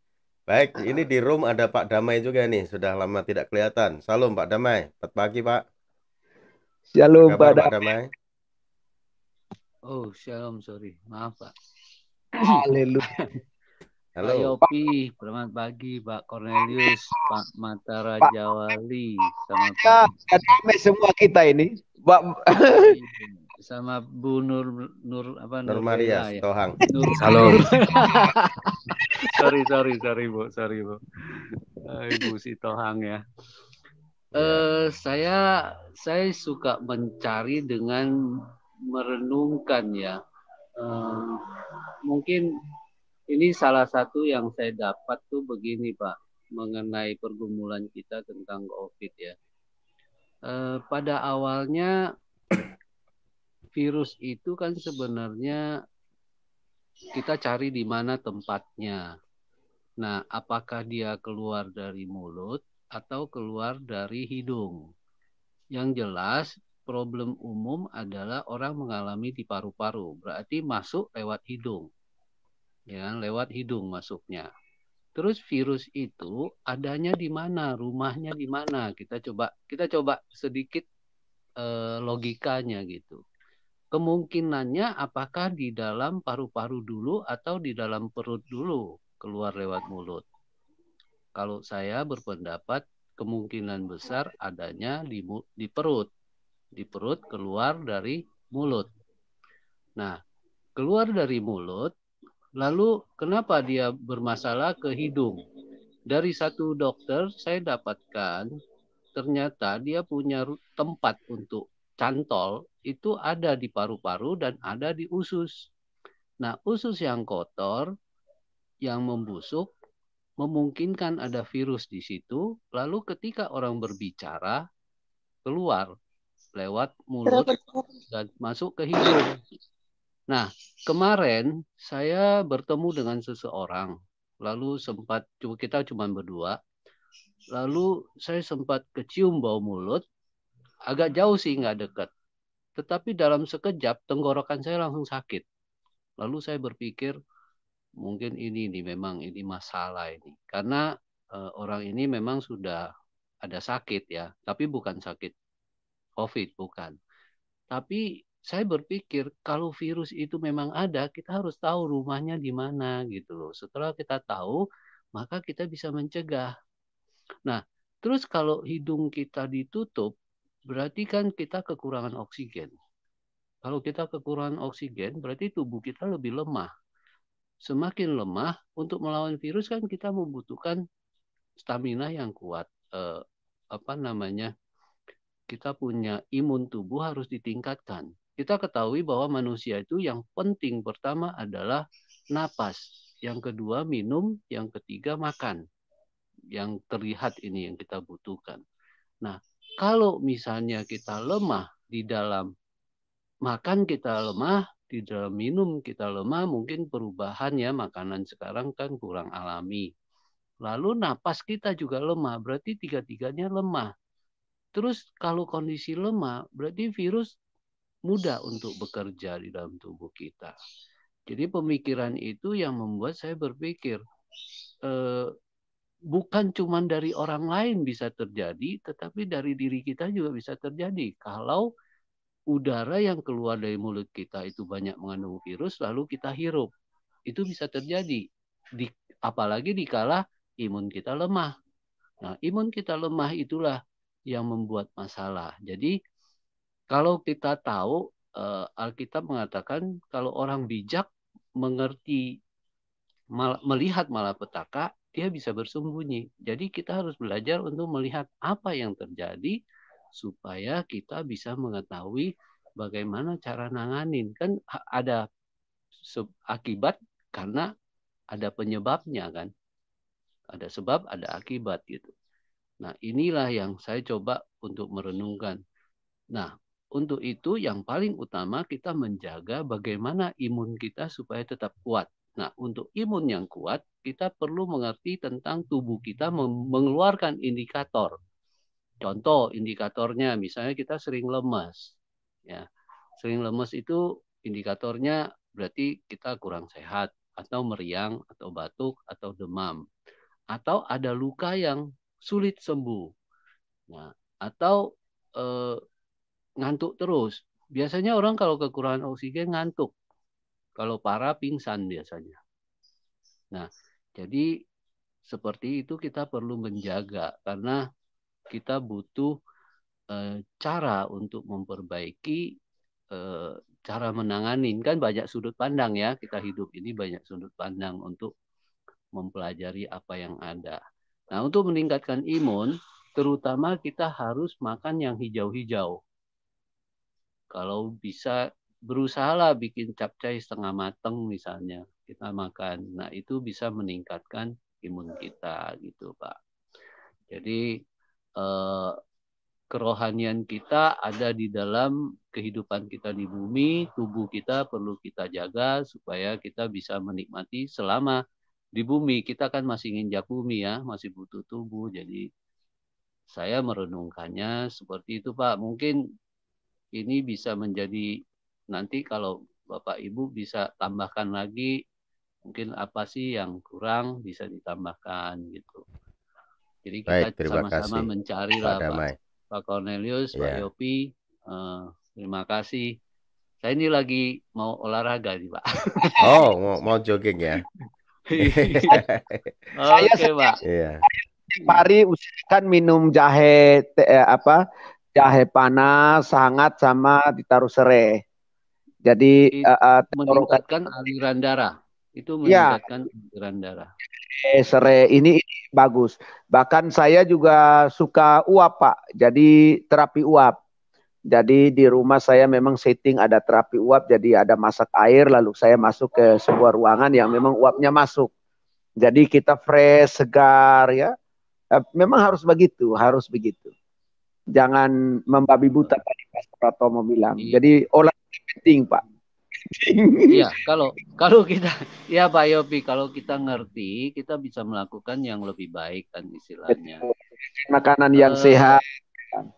Baik, ini di room ada Pak Damai juga nih, sudah lama tidak kelihatan. Salam Pak Damai, selamat pagi Pak. Apa Shalom kabar pada Pak Damai? Oh, shalom, sorry. Maaf, Pak. Haleluya. Pak Halo. Yopi, selamat pagi. Pak Cornelius, Pak Mata Raja Wali, selamat pagi. Damai semua kita ini. Sama Bu Nur Nur Maria Lela ya. Tohang. Salam. sorry Bu. Ibu Sitohang ya. Saya suka mencari dengan merenungkan ya. Mungkin ini salah satu yang saya dapat tuh begini Pak, mengenai pergumulan kita tentang COVID ya. Pada awalnya virus itu kan sebenarnya kita cari di mana tempatnya. Nah, apakah dia keluar dari mulut atau keluar dari hidung? Yang jelas problem umum adalah orang mengalami di paru-paru, berarti masuk lewat hidung. Ya, lewat hidung masuknya. Terus virus itu adanya di mana? Rumahnya di mana? Kita coba sedikit logikanya gitu. Kemungkinannya apakah di dalam paru-paru dulu atau di dalam perut dulu keluar lewat mulut? Kalau saya berpendapat kemungkinan besar adanya di perut. Di perut keluar dari mulut. Nah, keluar dari mulut, lalu kenapa dia bermasalah ke hidung? Dari satu dokter saya dapatkan ternyata dia punya tempat untuk cantol itu ada di paru-paru dan ada di usus. Nah, usus yang kotor, yang membusuk, memungkinkan ada virus di situ. Lalu ketika orang berbicara, keluar lewat mulut dan masuk ke hidung. Nah, kemarin saya bertemu dengan seseorang. Lalu kita cuma berdua. Lalu saya sempat kecium bau mulut. Agak jauh sih, nggak dekat. Tetapi dalam sekejap tenggorokan saya langsung sakit. Lalu saya berpikir mungkin ini memang ini masalah ini. Karena orang ini memang sudah ada sakit ya, tapi bukan sakit COVID, bukan. Tapi saya berpikir kalau virus itu memang ada, kita harus tahu rumahnya di mana gitu loh. Setelah kita tahu, maka kita bisa mencegah. Nah, terus kalau hidung kita ditutup, berarti kan kita kekurangan oksigen. Kalau kita kekurangan oksigen, berarti tubuh kita lebih lemah. Semakin lemah, untuk melawan virus kan kita membutuhkan stamina yang kuat. Kita punya imun tubuh harus ditingkatkan. Kita ketahui bahwa manusia itu yang penting pertama adalah napas. Yang kedua minum, yang ketiga makan. Yang terlihat ini yang kita butuhkan. Nah, kalau misalnya kita lemah di dalam makan, kita lemah di dalam minum, kita lemah, mungkin perubahan ya makanan sekarang kan kurang alami. Lalu napas kita juga lemah, berarti tiga-tiganya lemah. Terus kalau kondisi lemah, berarti virus mudah untuk bekerja di dalam tubuh kita. Jadi pemikiran itu yang membuat saya berpikir, bukan cuma dari orang lain bisa terjadi, tetapi dari diri kita juga bisa terjadi. Kalau udara yang keluar dari mulut kita itu banyak mengandung virus, lalu kita hirup. Itu bisa terjadi. Apalagi dikala imun kita lemah. Nah, imun kita lemah itulah yang membuat masalah. Jadi, kalau kita tahu, Alkitab mengatakan kalau orang bijak mengerti, melihat malapetaka, dia bisa bersembunyi. Jadi kita harus belajar untuk melihat apa yang terjadi supaya kita bisa mengetahui bagaimana cara nanganin. Kan ada akibat karena ada penyebabnya kan. Ada sebab, ada akibat gitu. Nah, inilah yang saya coba untuk merenungkan. Nah, untuk itu yang paling utama kita menjaga bagaimana imun kita supaya tetap kuat. Nah, untuk imun yang kuat, kita perlu mengerti tentang tubuh kita mengeluarkan indikator. Contoh indikatornya, misalnya kita sering lemas. Ya, sering lemas itu indikatornya berarti kita kurang sehat, atau meriang, atau batuk, atau demam. atau ada luka yang sulit sembuh. Nah, atau ngantuk terus. Biasanya orang kalau kekurangan oksigen ngantuk. Kalau parah pingsan biasanya. Nah, jadi seperti itu kita perlu menjaga karena kita butuh cara untuk memperbaiki cara menangani. Kan banyak sudut pandang ya, kita hidup ini banyak sudut pandang untuk mempelajari apa yang ada. Nah, untuk meningkatkan imun, terutama kita harus makan yang hijau-hijau. Kalau bisa berusahalah bikin capcay setengah mateng misalnya kita makan. Nah, itu bisa meningkatkan imun kita gitu, Pak. Jadi kerohanian kita ada di dalam kehidupan kita di bumi, tubuh kita perlu kita jaga supaya kita bisa menikmati selama di bumi. Kita kan masih nginjak bumi ya, masih butuh tubuh. Jadi saya merenungkannya seperti itu, Pak. Mungkin ini bisa menjadi nanti kalau Bapak Ibu bisa tambahkan lagi mungkin apa sih yang kurang bisa ditambahkan gitu. Jadi kita sama-sama mencari lah Pak Cornelius, Pak Yopi. Terima kasih. Saya ini lagi mau olahraga nih Pak. Oh, mau jogging ya? Oke Pak. Hari usahakan minum jahe jahe panas hangat sama ditaruh serai. Jadi meningkatkan aliran darah. Itu meningkatkan aliran darah. Serai ini bagus. Bahkan saya juga suka uap Pak. Jadi terapi uap. Jadi di rumah saya memang setting ada terapi uap. Jadi ada masak air lalu saya masuk ke sebuah ruangan yang memang uapnya masuk. Jadi kita fresh, segar ya. Memang harus begitu, Jangan membabi buta tadi Pastor Tomo bilang. Jadi olahraga penting, Pak. Iya, kalau kita ya Pak Yopi, kalau kita ngerti, kita bisa melakukan yang lebih baik kan istilahnya. Makanan yang sehat.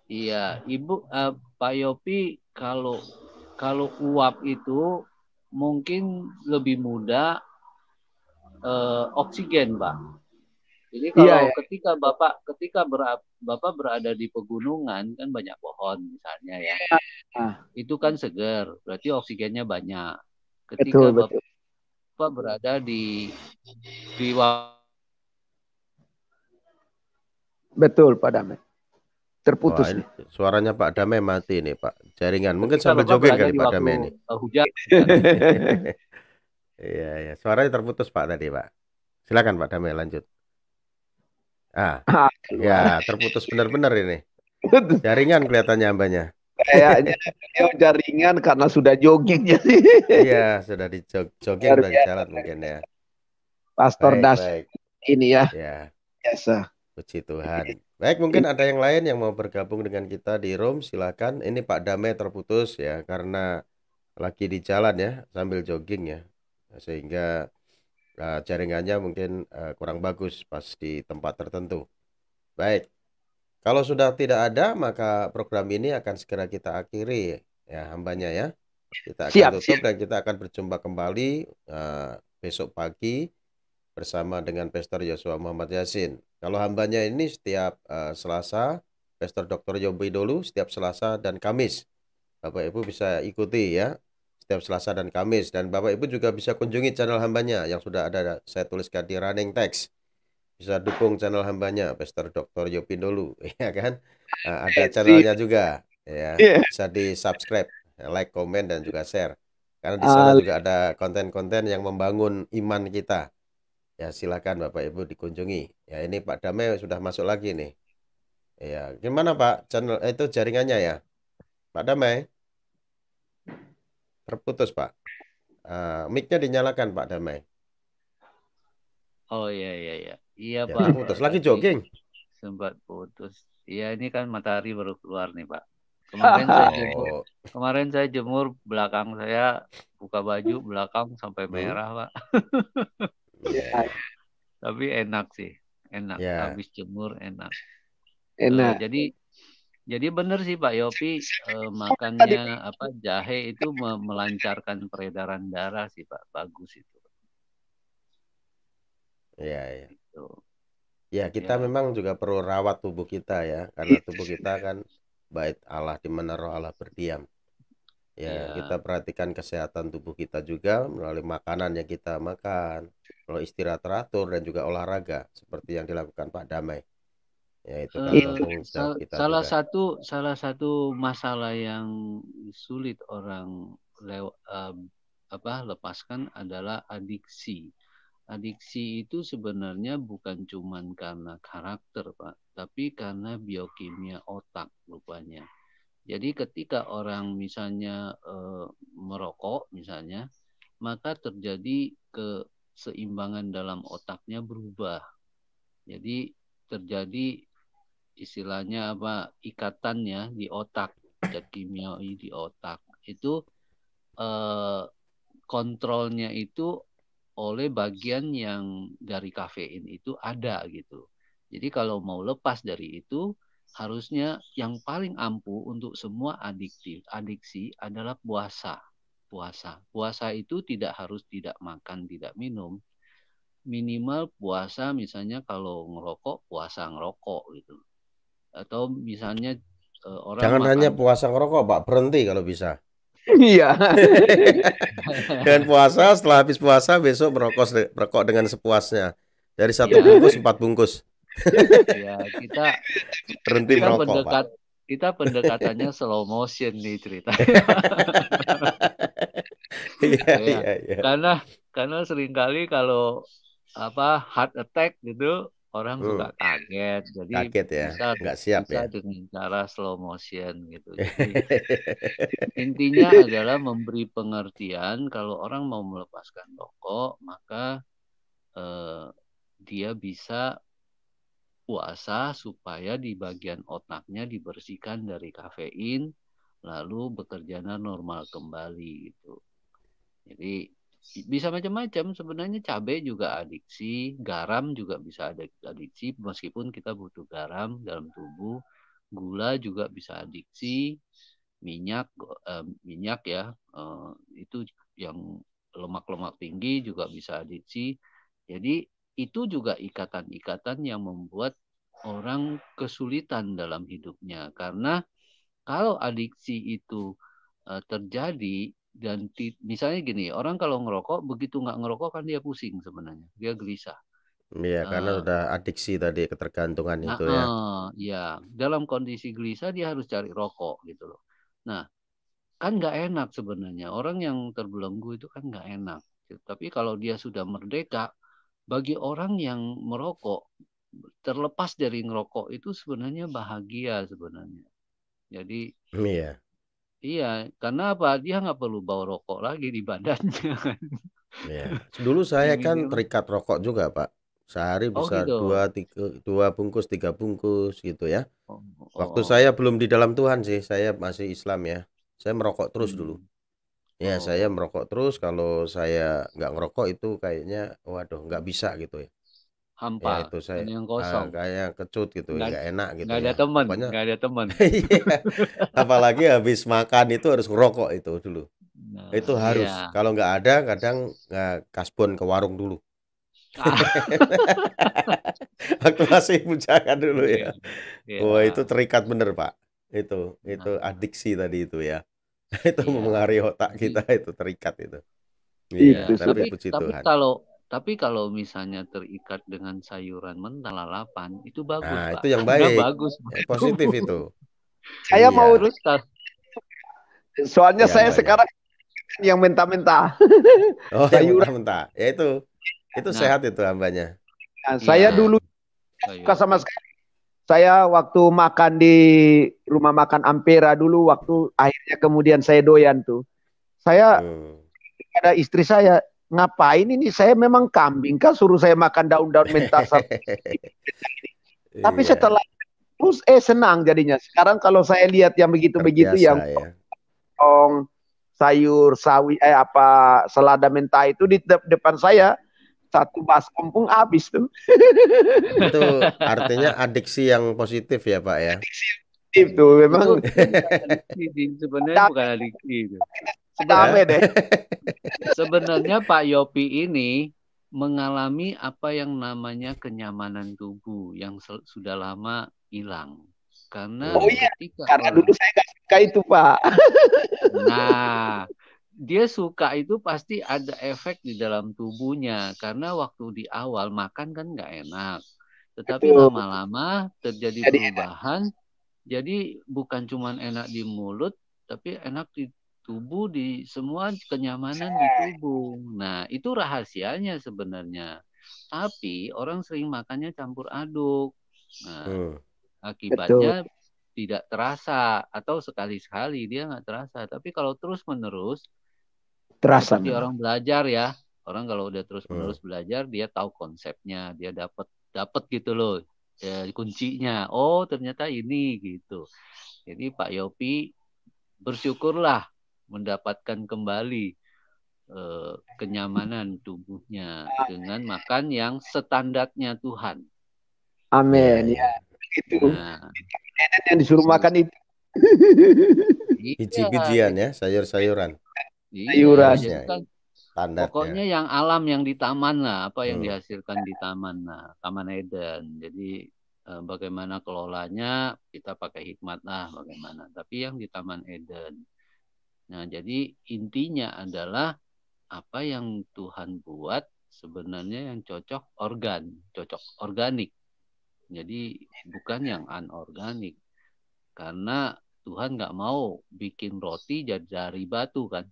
Iya, Ibu Pak Yopi kalau uap itu mungkin lebih mudah oksigen, Pak. Jadi kalau ketika Bapak berada di pegunungan kan banyak pohon misalnya ya. Itu kan segar, berarti oksigennya banyak. Ketika Bapak berada di Betul Pak Damai. Terputus nih. Suaranya Pak Damai mati nih Pak. Jaringan mungkin sambil jogging kali Pak Damai ini. Hujan. Iya, suaranya terputus Pak tadi Pak. Silakan Pak Damai lanjut. Ya terputus benar-benar ini. Jaringan kelihatannya hambanya. Kayaknya jaringan karena sudah jogging jadi. Iya, sudah di jogging sudah di jalan mungkin ya. Pastor Das ini ya. Ya. Biasa. Puji Tuhan. Baik, mungkin ada yang lain yang mau bergabung dengan kita di room, silakan. Ini Pak Damai terputus ya karena lagi di jalan ya sambil jogging ya. Sehingga jaringannya mungkin kurang bagus pas di tempat tertentu. Baik. Kalau sudah tidak ada, maka program ini akan segera kita akhiri ya hambanya ya. Kita akan tutup dan kita akan berjumpa kembali besok pagi bersama dengan Pastor Yosua Muhammad Yasin. Kalau hambanya ini setiap Selasa, Pastor Dr. Yopi dulu setiap Selasa dan Kamis. Bapak Ibu bisa ikuti ya setiap Selasa dan Kamis. Dan Bapak Ibu juga bisa kunjungi channel hambanya yang sudah ada saya tuliskan di running text. Bisa dukung channel hambanya Pastor Dr. Yopi dulu ya kan. Ada channelnya juga ya. Bisa di subscribe, like, komen dan juga share. Karena di sana juga ada konten-konten yang membangun iman kita. Ya silakan Bapak Ibu dikunjungi. Ya ini Pak Damai sudah masuk lagi nih. Ya gimana Pak channel itu jaringannya ya Pak Damai? Terputus Pak. Mic-nya dinyalakan Pak Damai. Oh iya Ya, Pak. Putus lagi jogging. Sempat putus. Iya ini kan matahari baru keluar nih Pak. Kemarin saya jemur belakang saya buka baju belakang sampai merah Pak. Tapi enak sih, enak. Habis jemur enak. Jadi benar sih Pak Yopi, makannya jahe itu melancarkan peredaran darah sih Pak, bagus itu. Iya. Gitu. Ya, kita memang juga perlu rawat tubuh kita ya, karena tubuh kita kan bait Allah di mana roh Allah berdiam. Ya, kita perhatikan kesehatan tubuh kita juga melalui makanan yang kita makan, melalui istirahat teratur dan juga olahraga seperti yang dilakukan Pak Damai. Ya, itu kan tanggung jawab kita juga. Salah satu masalah yang sulit orang lepaskan adalah adiksi. Adiksi itu sebenarnya bukan cuman karena karakter, Pak, tapi karena biokimia otak rupanya. Jadi ketika orang misalnya merokok misalnya, maka terjadi keseimbangan dalam otaknya berubah. Jadi terjadi istilahnya ikatannya di otak, zat kimiawi di otak. Itu kontrolnya itu oleh bagian yang dari kafein itu ada gitu. Jadi kalau mau lepas dari itu, harusnya yang paling ampuh untuk semua adiksi adalah puasa. Puasa itu tidak harus tidak makan, tidak minum. Minimal puasa misalnya kalau ngerokok, puasa ngerokok gitu. Atau misalnya orang jangan hanya puasa ngerokok, Pak, berhenti kalau bisa. Iya. Dengan puasa, setelah habis puasa besok merokok dengan sepuasnya. Dari 1 bungkus 4 bungkus. Ya, kita berhenti merokok, Pak. Kita pendekatannya slow motion nih ceritanya. Iya. Karena seringkali kalau heart attack gitu orang suka kaget, jadi kaget ya, nggak siap bisa ya dengan cara slow motion gitu. Jadi intinya adalah memberi pengertian kalau orang mau melepaskan rokok, maka dia bisa puasa supaya di bagian otaknya dibersihkan dari kafein, lalu bekerjanya normal kembali gitu. Jadi bisa macam-macam sebenarnya. Cabai juga adiksi, garam juga bisa adiksi meskipun kita butuh garam dalam tubuh. Gula juga bisa adiksi, minyak ya itu yang lemak-lemak tinggi juga bisa adiksi. Jadi itu juga ikatan-ikatan yang membuat orang kesulitan dalam hidupnya, karena kalau adiksi itu terjadi dan misalnya gini, orang kalau ngerokok begitu nggak ngerokok kan dia pusing sebenarnya, dia gelisah. Iya, karena udah adiksi tadi, ketergantungan itu ya. Ya, dalam kondisi gelisah dia harus cari rokok gitu loh. Nah, kan nggak enak sebenarnya, orang yang terbelenggu itu kan nggak enak. Tapi kalau dia sudah merdeka, bagi orang yang merokok, terlepas dari ngerokok itu sebenarnya bahagia sebenarnya. Jadi iya, karena apa? Dia nggak perlu bawa rokok lagi di badannya. Iya. Dulu saya kan terikat rokok juga, Pak. Sehari bisa gitu. 2 bungkus, 3 bungkus gitu ya. Waktu saya belum di dalam Tuhan sih, saya masih Islam ya. Saya merokok terus dulu. Ya, saya merokok terus. Kalau saya nggak ngerokok itu kayaknya, waduh, nggak bisa gitu ya. Hampa, ya itu saya yang kosong. kayak kecut gitu, nggak enak gitu nggak ada ya. teman, Pokoknya nggak ada teman. apalagi habis makan itu harus ngerokok itu dulu. Itu harus. Kalau nggak ada, kadang kasbon ke warung dulu. Waktu masih bujangan dulu ya. Wah, itu terikat bener, Pak. Itu adiksi tadi itu ya. Itu mempengaruhi otak kita, itu terikat itu. Iya, tapi puji Tuhan. Tapi kalau misalnya terikat dengan sayuran mentah, lalapan, itu bagus, Pak. Itu yang baik. Bagus. Positif itu. Saya mau soalnya saya sekarang yang mentah-mentah. Oh, sayuran mentah. Ya itu sehat itu hambanya. Saya dulu suka sama sekali. Saya waktu makan di rumah makan Ampera dulu, waktu akhirnya kemudian saya doyan tuh. Saya ada istri saya, ngapain ini? Saya memang kambing kan, suruh saya makan daun-daun mentah. Tapi setelah terus senang jadinya. Sekarang kalau saya lihat yang begitu-begitu yang sayur sawi selada mentah itu di depan saya, 1 baskom pun habis tuh. Itu artinya adiksi yang positif ya, Pak ya. Itu memang sebenarnya bukan adiksi itu. Sebenarnya Pak Yopi ini mengalami apa yang namanya kenyamanan tubuh yang sudah lama hilang. Karena ketika karena dulu saya nggak suka itu, Pak. Nah, dia suka itu pasti ada efek di dalam tubuhnya. Karena waktu di awal makan kan nggak enak. Tetapi lama-lama terjadi perubahan. Jadi bukan cuma enak di mulut, tapi enak di tubuh, di semua kenyamanan di tubuh. Nah, itu rahasianya sebenarnya. Tapi orang sering makannya campur aduk. Nah, akibatnya tidak terasa, atau sekali-sekali dia nggak terasa. Tapi kalau terus-menerus, terasa. Seperti orang belajar ya. Orang kalau udah terus-menerus belajar, dia tahu konsepnya, dia dapat gitu loh. Ya, kuncinya. Oh, ternyata ini gitu. Jadi Pak Yopi bersyukurlah mendapatkan kembali kenyamanan tubuhnya dengan makan yang standarnya Tuhan. Amin. Ya, itu. Nah, yang disuruh makan itu. Biji-bijian ya, sayur-sayuran. Sayuran. Jadi kan pokoknya yang alam yang di taman lah, apa yang dihasilkan di taman. Nah, Taman Eden. Jadi bagaimana kelolanya kita pakai hikmat lah bagaimana. Tapi yang di Taman Eden. Nah, jadi intinya adalah apa yang Tuhan buat sebenarnya yang cocok organik. Jadi bukan yang anorganik. Karena Tuhan nggak mau bikin roti jadi dari batu kan.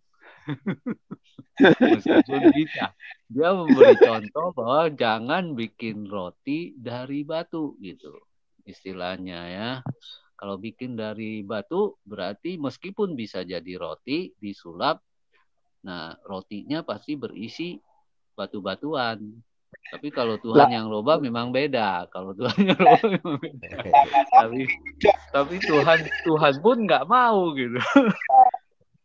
Meskipun bisa. Dia memberi contoh bahwa jangan bikin roti dari batu gitu. Istilahnya ya. Kalau bikin dari batu berarti meskipun bisa jadi roti disulap, nah rotinya pasti berisi batu-batuan. Tapi kalau Tuhan yang loba memang beda. Kalau Tuhan yang loba memang beda. tapi Tuhan pun nggak mau gitu.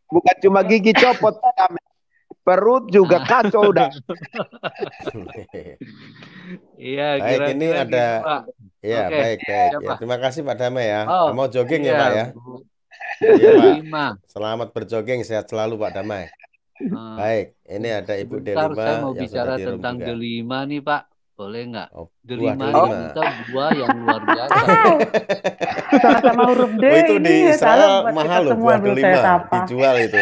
Bukan cuma gigi copot, perut juga kacau udah. Iya, baik, ini ada gitu, ya, baik. Ya, terima kasih Pak Damai ya. Mau jogging iya, ya Pak ya? Iya Pak. Selamat berjogging, sehat selalu Pak Damai. Baik, ini ada Ibu Delima saya mau yang bicara sudah di room tentang juga. Delima nih Pak, boleh nggak? Delima kita buah yang luar biasa. Sama-sama huruf D. Itu di Israel mahal loh buah delima, dijual itu.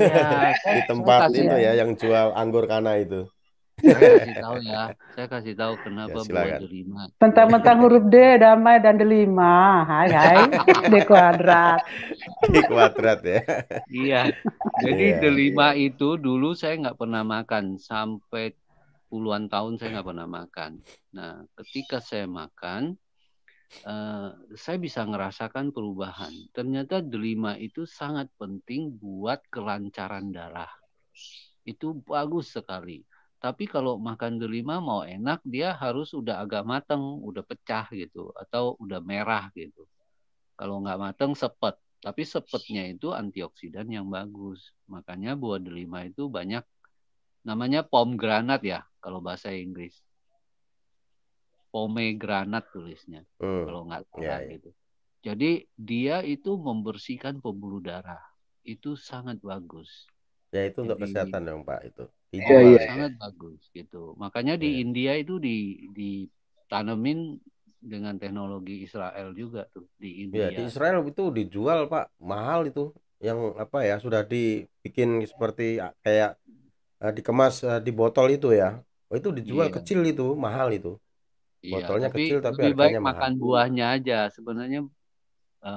Ya, di tempat itu ya yang jual anggur kana itu. Saya kasih tahu kenapa buah delima. Mentang-mentang huruf D, Damai dan Delima. Hai, D kuadrat. D kuadrat ya. Iya. Jadi delima itu dulu saya nggak pernah makan sampai puluhan tahun saya nggak pernah makan. Nah, ketika saya makan, saya bisa ngerasakan perubahan. Ternyata delima itu sangat penting buat kelancaran darah. Itu bagus sekali. Tapi kalau makan delima mau enak, dia harus udah agak mateng, udah pecah gitu, atau udah merah gitu. Kalau nggak mateng sepet. Tapi sepetnya itu antioksidan yang bagus. Makanya buah delima itu banyak, namanya pomegranate ya, kalau bahasa Inggris. Pomegranate tulisnya, kalau nggak salah gitu. Jadi dia itu membersihkan pembuluh darah. Itu sangat bagus. Ya itu untuk kesehatan dong Pak itu. Sangat bagus gitu. Makanya di India itu ditanemin dengan teknologi Israel juga tuh di India. Ya, di Israel itu dijual Pak, mahal itu. Yang apa ya, sudah dibikin seperti kayak dikemas di botol itu ya. Oh, itu dijual kecil itu, mahal itu. Botolnya kecil tapi lebih baik harganya mahal. Makan buahnya aja. Sebenarnya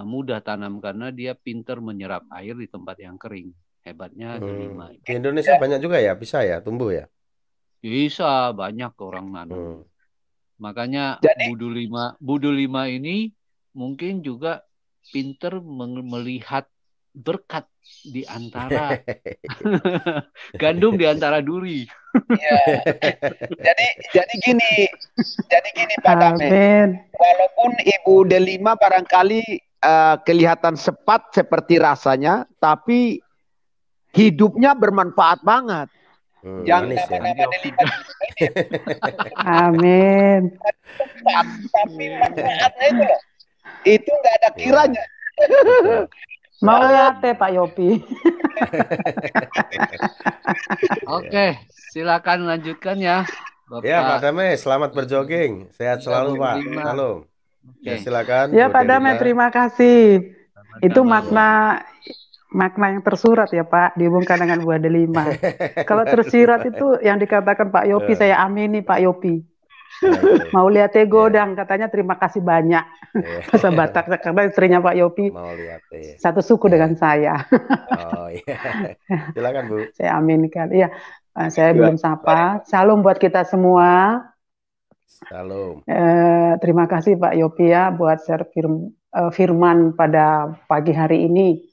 mudah tanam karena dia pinter menyerap air di tempat yang kering. Hebatnya delima. Di Indonesia banyak juga ya, bisa ya tumbuh ya? Bisa, banyak orang nanam. Makanya Bu Delima ini mungkin juga pinter melihat berkat di antara gandum di antara duri. Jadi gini Pak Damai. Walaupun Ibu Delima barangkali kelihatan sepat seperti rasanya, tapi hidupnya bermanfaat banget. Yang nama-nama delima ini. Amin. Tapi manfaatnya itu loh. Itu nggak ada kiranya. Mau lihat Pak Yopi. Oke, silakan lanjutkan ya, Bapak. Ya Pak Damai, selamat berjogging. Sehat selalu Pak. Shalom. Ya silakan. Ya Pak Damai, terima kasih. Itu makna yang tersurat ya Pak, dihubungkan dengan buah delima. Kalau tersirat itu yang dikatakan Pak Yopi, saya amini Pak Yopi. Mau lihat godang, katanya terima kasih banyak. Bahasa Batak, karena istrinya Pak Yopi mau lihat satu suku dengan saya. Oh iya, silakan Bu. Saya aminkan. Iya, saya belum sapa. Salam buat kita semua. Salam. Terima kasih Pak Yopi ya buat share firman pada pagi hari ini.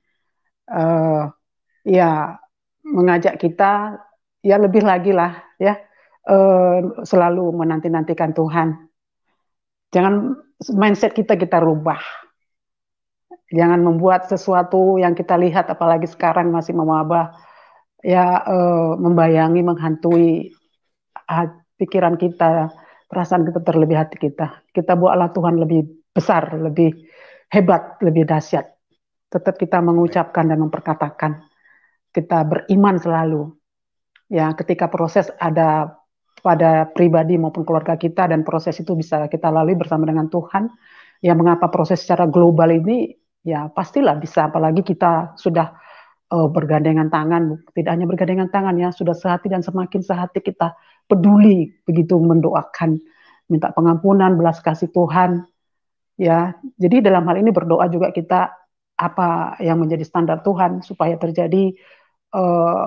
Ya, mengajak kita ya lebih lagi lah ya, selalu menanti-nantikan Tuhan. Jangan mindset kita rubah. Jangan membuat sesuatu yang kita lihat, apalagi sekarang masih mewabah, ya membayangi, menghantui pikiran kita, perasaan kita, terlebih hati kita. Kita buatlah Tuhan lebih besar, lebih hebat, lebih dahsyat. Tetap kita mengucapkan dan memperkatakan. Kita beriman selalu. Ya, ketika proses ada pada pribadi maupun keluarga kita, dan proses itu bisa kita lalui bersama dengan Tuhan. Ya, mengapa proses secara global ini, ya pastilah bisa, apalagi kita sudah bergandengan tangan, tidak hanya bergandengan tangan ya, sudah sehati dan semakin sehati kita peduli begitu mendoakan, minta pengampunan, belas kasih Tuhan. Ya, jadi dalam hal ini berdoa juga kita apa yang menjadi standar Tuhan supaya terjadi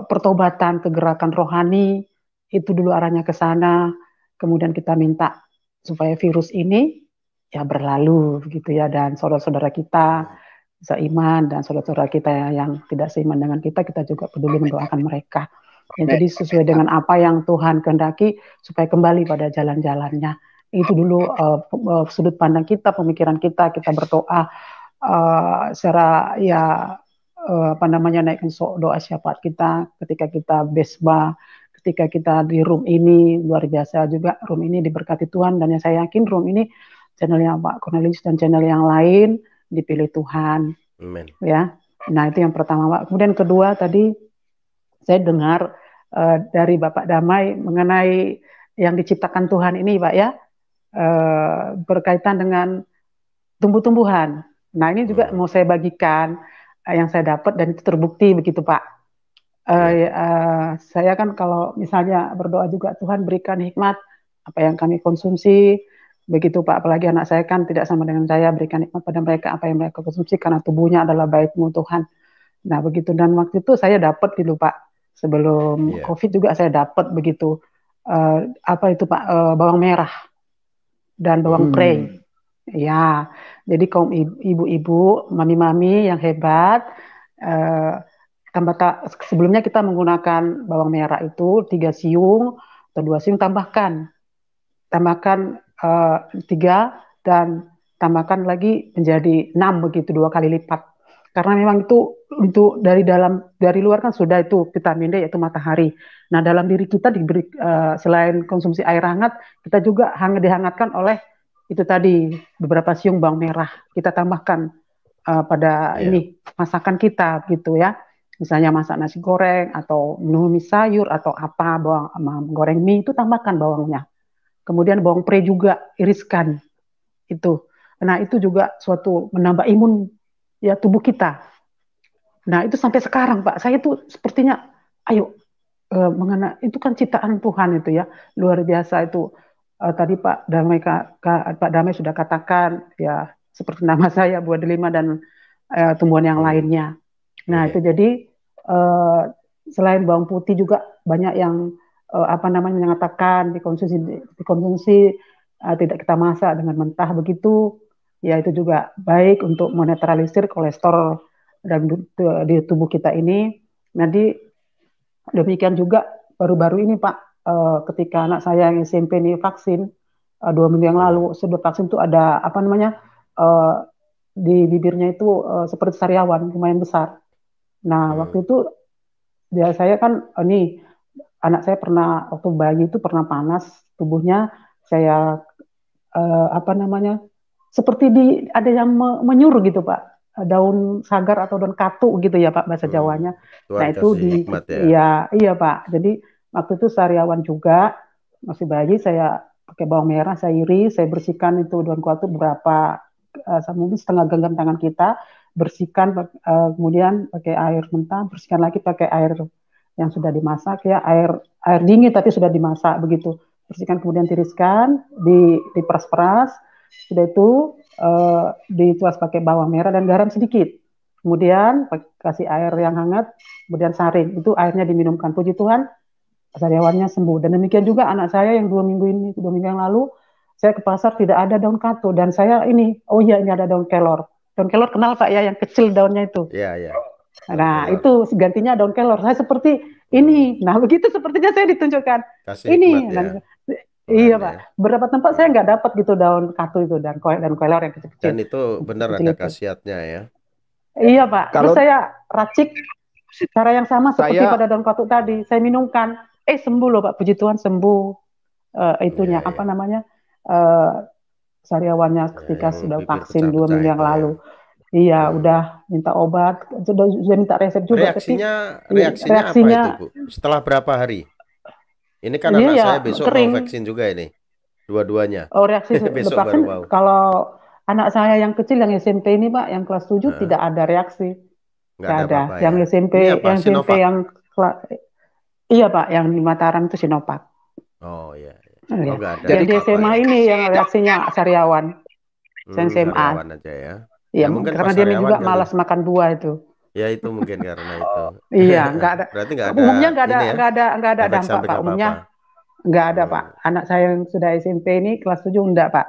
pertobatan, kegerakan rohani, itu dulu arahnya ke sana. Kemudian kita minta supaya virus ini ya berlalu gitu ya, dan saudara-saudara kita seiman dan saudara-saudara kita yang tidak seiman dengan kita juga peduli mendoakan mereka. Ya, jadi sesuai dengan apa yang Tuhan kehendaki supaya kembali pada jalan-jalannya. Itu dulu sudut pandang kita, pemikiran kita berdoa secara ya naikkan doa syafaat kita ketika kita besma, ketika kita di room ini. Luar biasa juga room ini diberkati Tuhan, dan yang saya yakin room ini channelnya Pak Cornelius dan channel yang lain dipilih Tuhan. Amen. Ya, nah itu yang pertama Pak. Kemudian kedua, tadi saya dengar dari Bapak Damai mengenai yang diciptakan Tuhan ini Pak ya, berkaitan dengan tumbuh-tumbuhan. Nah ini juga mau saya bagikan yang saya dapat, dan itu terbukti begitu Pak. Saya kan kalau misalnya berdoa juga, Tuhan berikan hikmat apa yang kami konsumsi, begitu Pak. Apalagi anak saya kan tidak sama dengan saya, berikan hikmat pada mereka apa yang mereka konsumsi, karena tubuhnya adalah baik-Mu Tuhan. Nah begitu, dan waktu itu saya dapat gitu Pak, sebelum COVID juga saya dapat begitu, apa itu Pak, bawang merah dan bawang prei. Ya, jadi kaum ibu-ibu, mami-mami yang hebat, sebelumnya kita menggunakan bawang merah itu 3 siung atau 2 siung, tambahkan 3 dan tambahkan lagi menjadi 6 begitu, 2 kali lipat. Karena memang itu untuk dari luar kan sudah itu vitamin D, yaitu matahari. Nah dalam diri kita diberi selain konsumsi air hangat, kita juga dihangatkan oleh itu tadi beberapa siung bawang merah kita tambahkan pada ini masakan kita gitu ya. Misalnya masak nasi goreng atau numis sayur atau apa, goreng mie, itu tambahkan bawangnya. Kemudian bawang prei juga iriskan itu. Nah itu juga suatu menambah imun ya tubuh kita. Nah itu sampai sekarang Pak, saya tuh sepertinya ayo itu kan ciptaan Tuhan itu ya, luar biasa itu. Tadi Pak Damai sudah katakan ya, seperti nama saya buah delima dan tumbuhan yang lainnya. Nah itu jadi selain bawang putih juga banyak yang mengatakan dikonsumsi tidak kita masak dengan mentah begitu, ya itu juga baik untuk menetralisir kolesterol dan di tubuh kita ini. Jadi demikian juga baru-baru ini Pak, ketika anak saya yang SMP ini vaksin 2 minggu yang lalu, sebelum vaksin itu ada di bibirnya itu seperti sariawan lumayan besar. Nah waktu itu saya kan anak saya pernah waktu bayi itu pernah panas tubuhnya, saya seperti ada yang menyuruh gitu Pak, daun sagar atau daun katu gitu ya Pak bahasa Jawanya. Tuhan Nah itu kasih di hikmat ya. iya Pak. Jadi waktu itu sariawan juga masih bayi, saya pakai bawang merah, saya iris, saya bersihkan itu daun katu berapa mungkin setengah genggam tangan kita, bersihkan kemudian pakai air mentah, bersihkan lagi pakai air yang sudah dimasak ya, air dingin tapi sudah dimasak begitu. Bersihkan kemudian tiriskan, diperas-peras, sudah itu dituas pakai bawang merah dan garam sedikit. Kemudian kasih air yang hangat, kemudian saring. Itu airnya diminumkan. Puji Tuhan, sariawannya sembuh. Dan demikian juga anak saya yang 2 minggu yang lalu, saya ke pasar tidak ada daun katu. Dan saya ini ada daun kelor. Daun kelor kenal Pak ya, yang kecil daunnya itu. Iya, iya. Nah, itu gantinya daun kelor. Saya seperti ini. Nah, begitu sepertinya saya ditunjukkan. Kasih ini. hikmat ya. Iya Pak, beberapa tempat saya nggak dapat gitu daun katu itu dan kelor yang kecil-kecil. Dan itu benar ada khasiatnya ya. Iya Pak, terus saya racik cara yang sama seperti pada daun katu tadi. Saya minumkan, sembuh loh Pak, puji Tuhan sembuh. Itunya apa namanya sariawannya ketika sudah vaksin 2 minggu yang lalu. Iya, udah minta obat, sudah minta resep juga. Reaksinya apa itu Bu? Setelah berapa hari? Ini kan anak saya besok mau vaksin juga ini, dua-duanya. Oh, reaksi besok vaksin, baru mau. kalau anak saya yang kecil yang SMP ini Pak, yang kelas 7 tidak ada reaksi. Nggak ada apa-apa yang ya. SMP, yang SMP yang iya Pak, yang di Mataram itu Sinovac. Oh iya. Oh, nggak ada. Jadi di SMA ini yang reaksinya sariawan. SMA. Sariawan aja ya. Iya, mungkin karena dia juga malas makan buah itu. Ya itu mungkin karena itu. Iya, nggak ada. Berarti nggak ada. Umumnya nggak ada dampak Pak. Umumnya nggak ada Pak. Anak saya yang sudah SMP ini kelas 7 enggak Pak.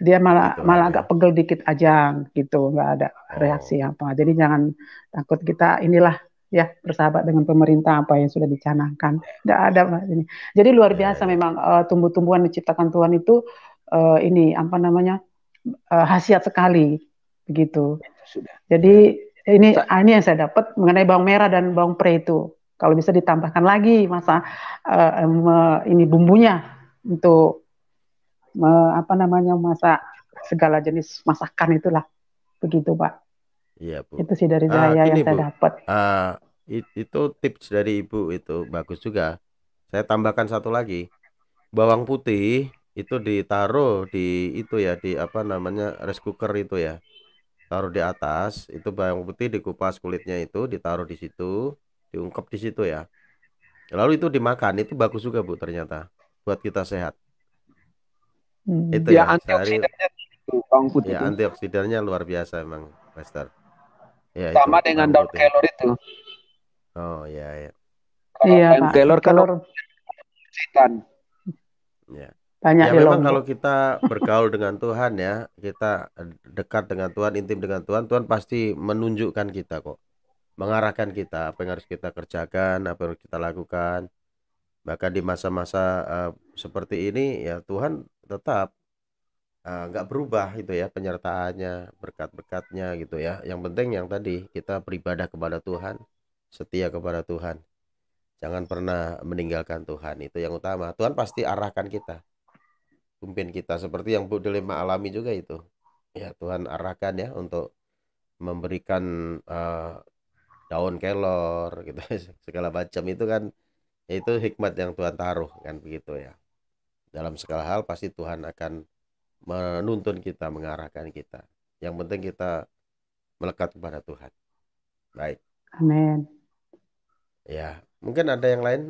Dia malah agak pegel dikit aja gitu, nggak ada reaksi apa. Jadi jangan takut, kita inilah ya bersahabat dengan pemerintah apa yang sudah dicanangkan. Nggak ada Pak ini. Jadi luar biasa memang tumbuh-tumbuhan diciptakan Tuhan itu ini apa namanya khasiat sekali begitu. Jadi ini yang saya dapat mengenai bawang merah dan bawang pre itu. Kalau bisa ditambahkan lagi ini bumbunya untuk masak segala jenis masakan itulah, begitu Pak. Iya Bu. Itu sih dari saya yang saya dapat. Itu tips dari Ibu itu bagus juga. Saya tambahkan satu lagi, bawang putih itu ditaruh di itu ya, di rice cooker itu ya. Taruh di atas, itu bawang putih dikupas kulitnya itu, ditaruh di situ, diungkep di situ ya. Lalu itu dimakan, itu bagus juga Bu ternyata, buat kita sehat. Itu ya, antioksidannya bawang putih. Ya, antioksidannya luar biasa emang, Master. Ya, sama itu, dengan daun kelor itu. Oh iya. Iya Pak. Kelor kan setan. Ya. Banyak ya memang kalau kita bergaul dengan Tuhan ya, kita dekat dengan Tuhan, intim dengan Tuhan, Tuhan pasti menunjukkan kita kok, mengarahkan kita apa yang harus kita kerjakan, apa yang harus kita lakukan. Bahkan di masa-masa seperti ini ya Tuhan tetap nggak berubah itu ya, penyertaannya, berkat-berkatnya gitu ya. Yang penting yang tadi kita beribadah kepada Tuhan, setia kepada Tuhan, jangan pernah meninggalkan Tuhan, itu yang utama. Tuhan pasti arahkan kita, pimpin kita seperti yang Bu Delima alami juga itu. Ya Tuhan arahkan ya untuk memberikan daun kelor gitu segala macam itu kan, itu hikmat yang Tuhan taruh kan begitu ya. Dalam segala hal pasti Tuhan akan menuntun kita, mengarahkan kita. Yang penting kita melekat kepada Tuhan. Baik. Amin. Ya, mungkin ada yang lain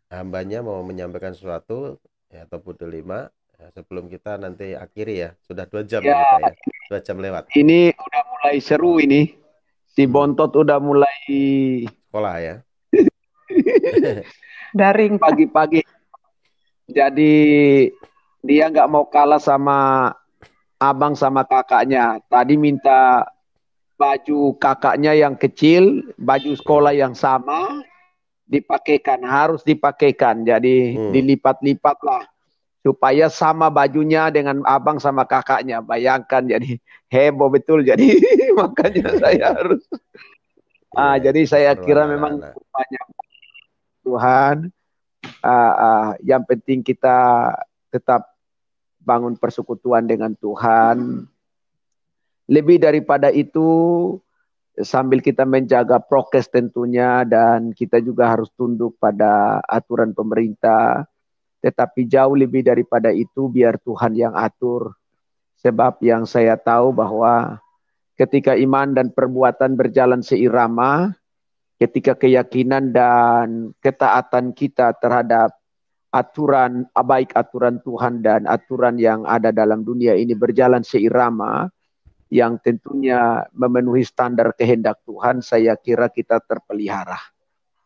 hambanya mau menyampaikan sesuatu ya, atau Bu Delima. Ya, sebelum kita nanti akhiri ya, sudah 2 jam ya, kita ya, 2 jam lewat. Ini udah mulai seru ini, si Bontot udah mulai sekolah ya. Daring pagi-pagi. Jadi dia nggak mau kalah sama abang sama kakaknya. Tadi minta baju kakaknya yang kecil, baju sekolah yang sama, dipakaikan, harus dipakaikan. Jadi dilipat-lipat lah, supaya sama bajunya dengan abang sama kakaknya. Bayangkan, jadi heboh betul. Jadi makanya saya harus. Jadi saya kira memang banyak Tuhan. Yang penting kita tetap bangun persekutuan dengan Tuhan. Lebih daripada itu, sambil kita menjaga prokes tentunya, dan kita juga harus tunduk pada aturan pemerintah. Tetapi jauh lebih daripada itu, biar Tuhan yang atur. Sebab yang saya tahu bahwa ketika iman dan perbuatan berjalan seirama, ketika keyakinan dan ketaatan kita terhadap aturan, baik aturan Tuhan dan aturan yang ada dalam dunia ini berjalan seirama, yang tentunya memenuhi standar kehendak Tuhan, saya kira kita terpelihara.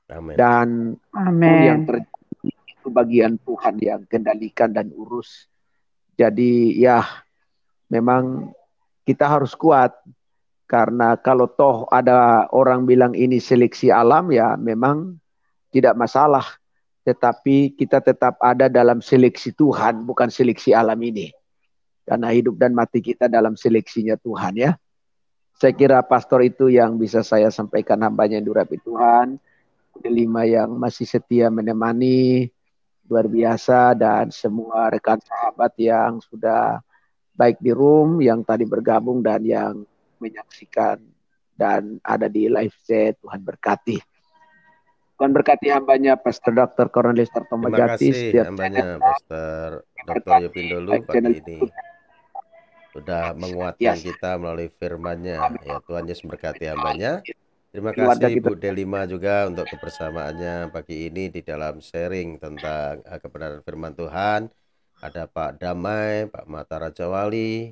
Amin. Dan yang Amin. terjadi itu bagian Tuhan yang kendalikan dan urus. Jadi ya, memang kita harus kuat, karena kalau toh ada orang bilang ini seleksi alam, ya memang tidak masalah. Tetapi kita tetap ada dalam seleksi Tuhan, bukan seleksi alam ini. Karena hidup dan mati kita dalam seleksinya Tuhan, ya. Saya kira pastor itu yang bisa saya sampaikan, hambanya yang diurapi Tuhan. 5 yang masih setia menemani, luar biasa. Dan semua rekan sahabat yang sudah baik di room, yang tadi bergabung, dan yang menyaksikan dan ada di live chat, Tuhan berkati. Tuhan berkati hambanya Pastor Dr. Cornelius Tartomajati. Terima kasih hambanya Pastor Dr. Yopindolu pagi ini. Sudah menguatkan kita melalui firman-Nya. Ya, Tuhan Yesus berkati hambanya. Terima kasih Bu Delima juga untuk kebersamaannya pagi ini di dalam sharing tentang kebenaran firman Tuhan. Ada Pak Damai, Pak Mata Raja Wali,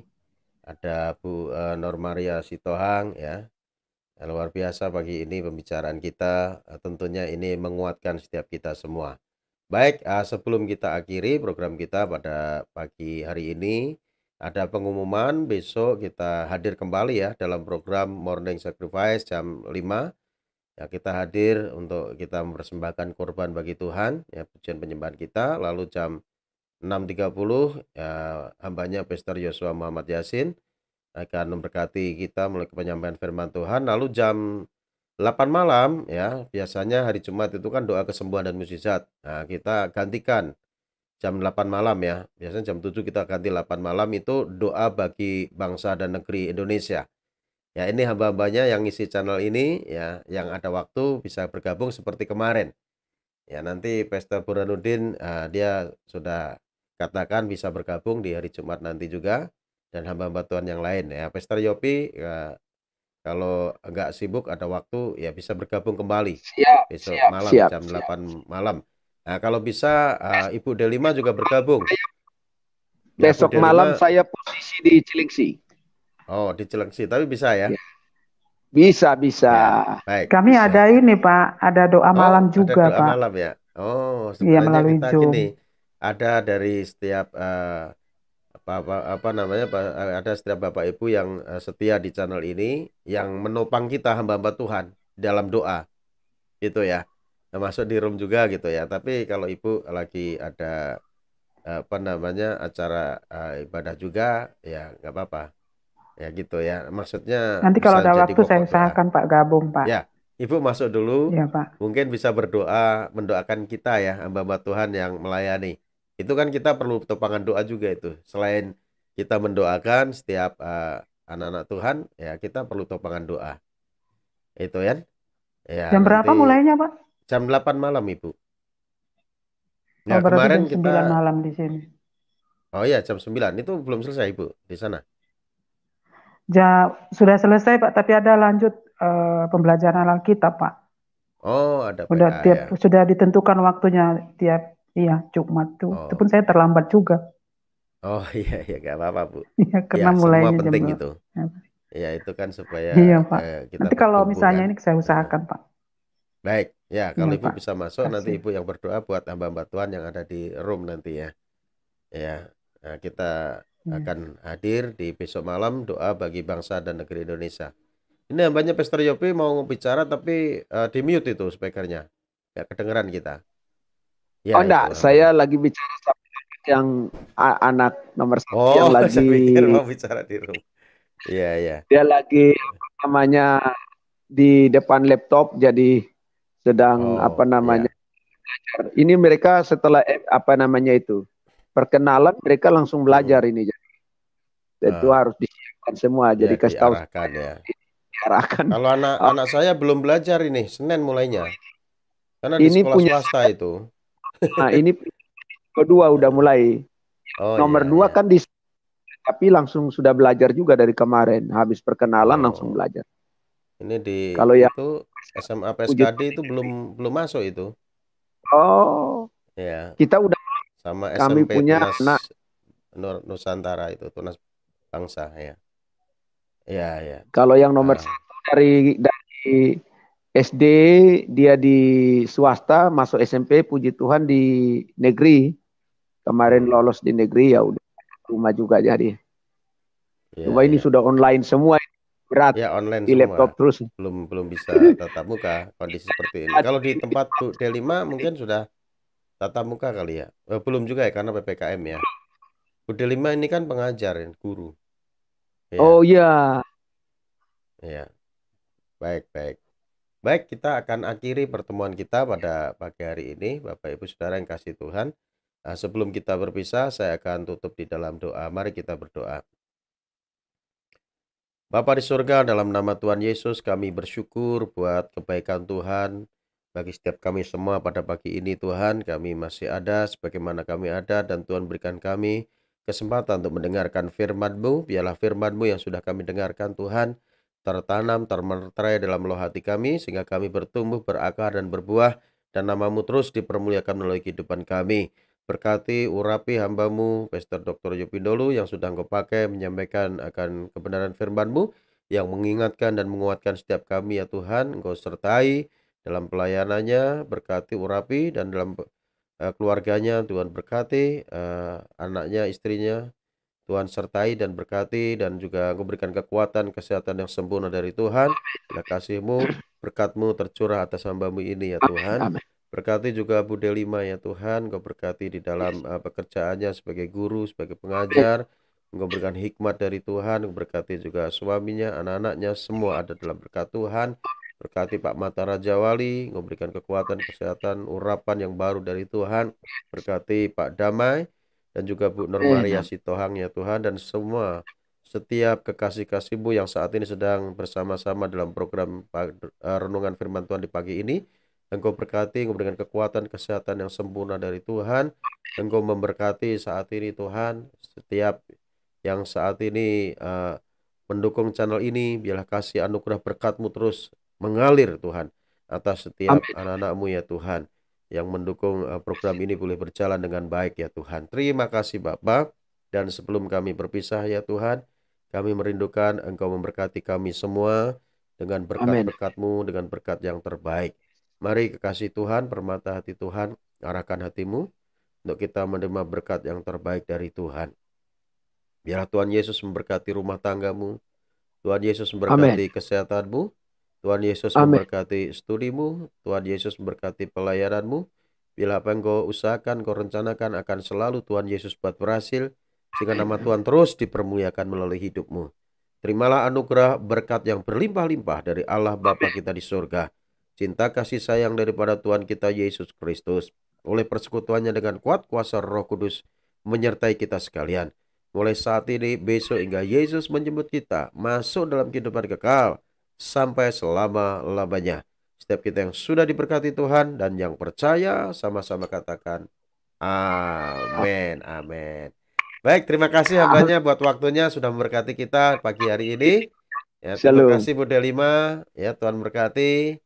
ada Bu Normaria Sitohang, ya. Luar biasa pagi ini pembicaraan kita. Tentunya ini menguatkan setiap kita semua. Baik, sebelum kita akhiri program kita pada pagi hari ini, ada pengumuman besok kita hadir kembali ya dalam program Morning Sacrifice jam 5. Ya, kita hadir untuk kita mempersembahkan korban bagi Tuhan, ya, pujian penyembahan kita. Lalu jam 6.30 ya, hambanya Pastor Yosua Muhammad Yasin akan memberkati kita melalui penyampaian firman Tuhan. Lalu jam 8 malam ya, biasanya hari Jumat itu kan doa kesembuhan dan mukjizat. Nah, kita gantikan jam 8 malam ya. Biasanya jam 7 kita ganti 8 malam itu doa bagi bangsa dan negeri Indonesia. Ya, ini hamba-hambanya yang ngisi channel ini ya, yang ada waktu bisa bergabung seperti kemarin. Ya, nanti Pastor Burhanuddin dia sudah katakan bisa bergabung di hari Jumat nanti juga, dan hamba-hamba Tuhan yang lain ya. Pastor Yopi ya, kalau enggak sibuk ada waktu ya bisa bergabung kembali besok malam jam 8 malam. Nah, kalau bisa Ibu Delima juga bergabung. Besok ya, malam saya posisi di Cilengsi. Oh, di Cilengsi, tapi bisa ya? Bisa. Ya, baik. Kami bisa. Ada ini Pak, ada doa malam juga ada doa Pak. malam ya. Oh, iya, sebenarnya melalui kita Zoom. gini, ada dari setiap ada setiap Bapak Ibu yang setia di channel ini yang menopang kita hamba-hamba Tuhan dalam doa, gitu ya. Termasuk di room juga gitu ya. Tapi kalau Ibu lagi ada acara ibadah juga ya nggak apa-apa. Ya gitu ya. Maksudnya nanti kalau ada jadi waktu saya usahakan Pak gabung Pak. Ya, Ibu masuk dulu. Ya Pak. Mungkin bisa mendoakan kita ya, hamba-hamba Tuhan yang melayani. Itu kan kita perlu topangan doa juga itu. Selain kita mendoakan setiap anak-anak Tuhan, ya kita perlu topangan doa. Itu ya. Jam berapa mulainya Pak? Jam 8 malam Ibu. Nah, kemarin jam 9 malam di sini. Oh iya, jam 9. Itu belum selesai Ibu di sana. Sudah selesai Pak, tapi ada lanjut pembelajaran Alkitab Pak. Oh, ada PA, ya. Sudah ditentukan waktunya tiap Jumat tuh. Itu pun saya terlambat juga. Oh iya gak apa-apa Bu. Ya, karena mulainya semua penting jam itu. Ya itu kan supaya Pak. kita nanti kalau misalnya ini saya usahakan Pak. Baik, ya kalau Ibu Pak. bisa masuk nanti Ibu yang berdoa buat hamba-hamba Tuhan yang ada di room nanti ya. Ya, nah, kita akan hadir di besok malam doa bagi bangsa dan negeri Indonesia. Ini hambanya Pastor Yopi mau bicara tapi di mute itu speakernya. Ya kedengeran kita. Ya, enggak, saya lagi bicara sama yang anak nomor 1 yang lagi. Saya pikir mau bicara di room. Iya. Dia lagi di depan laptop, jadi sedang belajar. Ini mereka setelah perkenalan mereka langsung belajar ini. Jadi itu harus disiapkan. semua. Jadi Ya, kasih tahu diarahkan ya. diarahkan. Kalau anak saya belum belajar ini, Senin mulainya. Karena di Ini sekolah punya swasta itu. ini kedua udah mulai. Oh Nomor iya, 2 iya. kan tapi langsung sudah belajar juga dari kemarin. Habis perkenalan langsung Oh, belajar. ini di Kalau yang itu SMA puji PSKD itu belum masuk itu. oh, Ya, kita udah sama kami SMP punya Tunas anak. Nusantara itu, Tunas Bangsa ya. Ya, ya. Kalau yang nomor Ah, 1 dari SD dia di swasta, masuk SMP puji Tuhan di negeri. Kemarin lolos di negeri, ya udah rumah juga jadi. ya, Cuma ini ya. sudah online semua, berat Ya online di laptop semua. terus. Belum bisa tatap muka kondisi seperti ini. Kalau di tempat Bu Delima mungkin sudah tatap muka kali ya. Belum juga ya karena PPKM ya. Bu Delima ini kan pengajar, guru. Oh Ya, iya, ya. Baik, baik. Baik, kita akan akhiri pertemuan kita pada pagi hari ini, Bapak Ibu Saudara yang kasih Tuhan. Nah, sebelum kita berpisah, saya akan tutup di dalam doa. Mari kita berdoa. Bapa di surga, dalam nama Tuhan Yesus, kami bersyukur buat kebaikan Tuhan bagi setiap kami semua pada pagi ini. Tuhan, kami masih ada sebagaimana kami ada, dan Tuhan berikan kami kesempatan untuk mendengarkan firman-Mu. Biarlah firman-Mu yang sudah kami dengarkan, Tuhan, tertanam, termeterai dalam loh hati kami, sehingga kami bertumbuh, berakar, dan berbuah, dan nama-Mu terus dipermuliakan melalui kehidupan kami. Berkati, urapi hamba-Mu, Pastor Dr. Yopindolu, yang sudah Engkau pakai menyampaikan akan kebenaran firman-Mu, yang mengingatkan dan menguatkan setiap kami ya Tuhan. Engkau sertai dalam pelayanannya, berkati, urapi, dan dalam keluarganya Tuhan berkati, anaknya, istrinya, Tuhan sertai dan berkati, dan juga Engkau berikan kekuatan, kesehatan yang sempurna dari Tuhan. Bila kasih-Mu, berkat-Mu tercurah atas hamba-Mu ini ya Tuhan. amin. Berkati juga Bu Delima ya Tuhan, Engkau berkati di dalam pekerjaannya sebagai guru, sebagai pengajar. Engkau berikan hikmat dari Tuhan, Engkau berkati juga suaminya, anak-anaknya, semua ada dalam berkat Tuhan. Berkati Pak Mata Raja Wali, Engkau berikan kekuatan, kesehatan, urapan yang baru dari Tuhan. Berkati Pak Damai, dan juga Bu Nur Maria Sitohang ya Tuhan, dan semua setiap kekasih-kasih-Mu yang saat ini sedang bersama-sama dalam program Renungan Firman Tuhan di pagi ini. Engkau berkati, Engkau berikan kekuatan, kesehatan yang sempurna dari Tuhan. Engkau memberkati saat ini Tuhan, setiap yang saat ini mendukung channel ini, biarlah kasih anugerah berkat-Mu terus mengalir Tuhan, atas setiap anak-anak-Mu ya Tuhan, yang mendukung program ini boleh berjalan dengan baik ya Tuhan. Terima kasih Bapa, dan sebelum kami berpisah ya Tuhan, kami merindukan Engkau memberkati kami semua dengan berkat-berkat-Mu, dengan berkat yang terbaik. Mari kekasih Tuhan, permata hati Tuhan, arahkan hatimu untuk kita menerima berkat yang terbaik dari Tuhan. Biarlah Tuhan Yesus memberkati rumah tanggamu, Tuhan Yesus memberkati kesehatanmu, Tuhan Yesus memberkati studimu, Tuhan Yesus memberkati pelayananmu. Bila apa yang kau usahakan, kau rencanakan, akan selalu Tuhan Yesus buat berhasil, sehingga nama Tuhan terus dipermuliakan melalui hidupmu. Terimalah anugerah berkat yang berlimpah-limpah dari Allah Bapa kita di surga, cinta kasih sayang daripada Tuhan kita Yesus Kristus, oleh persekutuannya dengan kuat kuasa Roh Kudus, menyertai kita sekalian. Mulai saat ini, besok, hingga Yesus menjemput kita masuk dalam kehidupan kekal sampai selama-lamanya. Setiap kita yang sudah diberkati Tuhan dan yang percaya, sama-sama katakan amin, amin. Baik, terima kasih hambanya buat waktunya sudah memberkati kita pagi hari ini. Ya, terima kasih Bu Delima. Ya, Tuhan berkati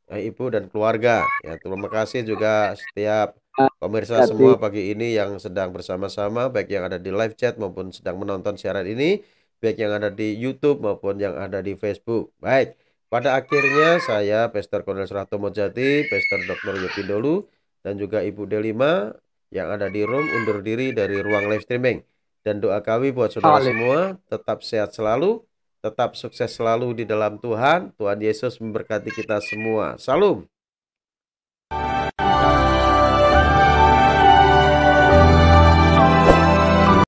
Ibu dan keluarga. Ya, terima kasih juga setiap pemirsa semua pagi ini yang sedang bersama-sama, baik yang ada di live chat maupun sedang menonton siaran ini, baik yang ada di YouTube maupun yang ada di Facebook. Baik, pada akhirnya saya Pastor Cornelius Rahatomo Jati, Pastor Dr. Yopindolu, dan juga Ibu Delima yang ada di room undur diri dari ruang live streaming. Dan doa kami buat saudara semua, tetap sehat selalu, tetap sukses selalu di dalam Tuhan. Tuhan Yesus memberkati kita semua. Salam.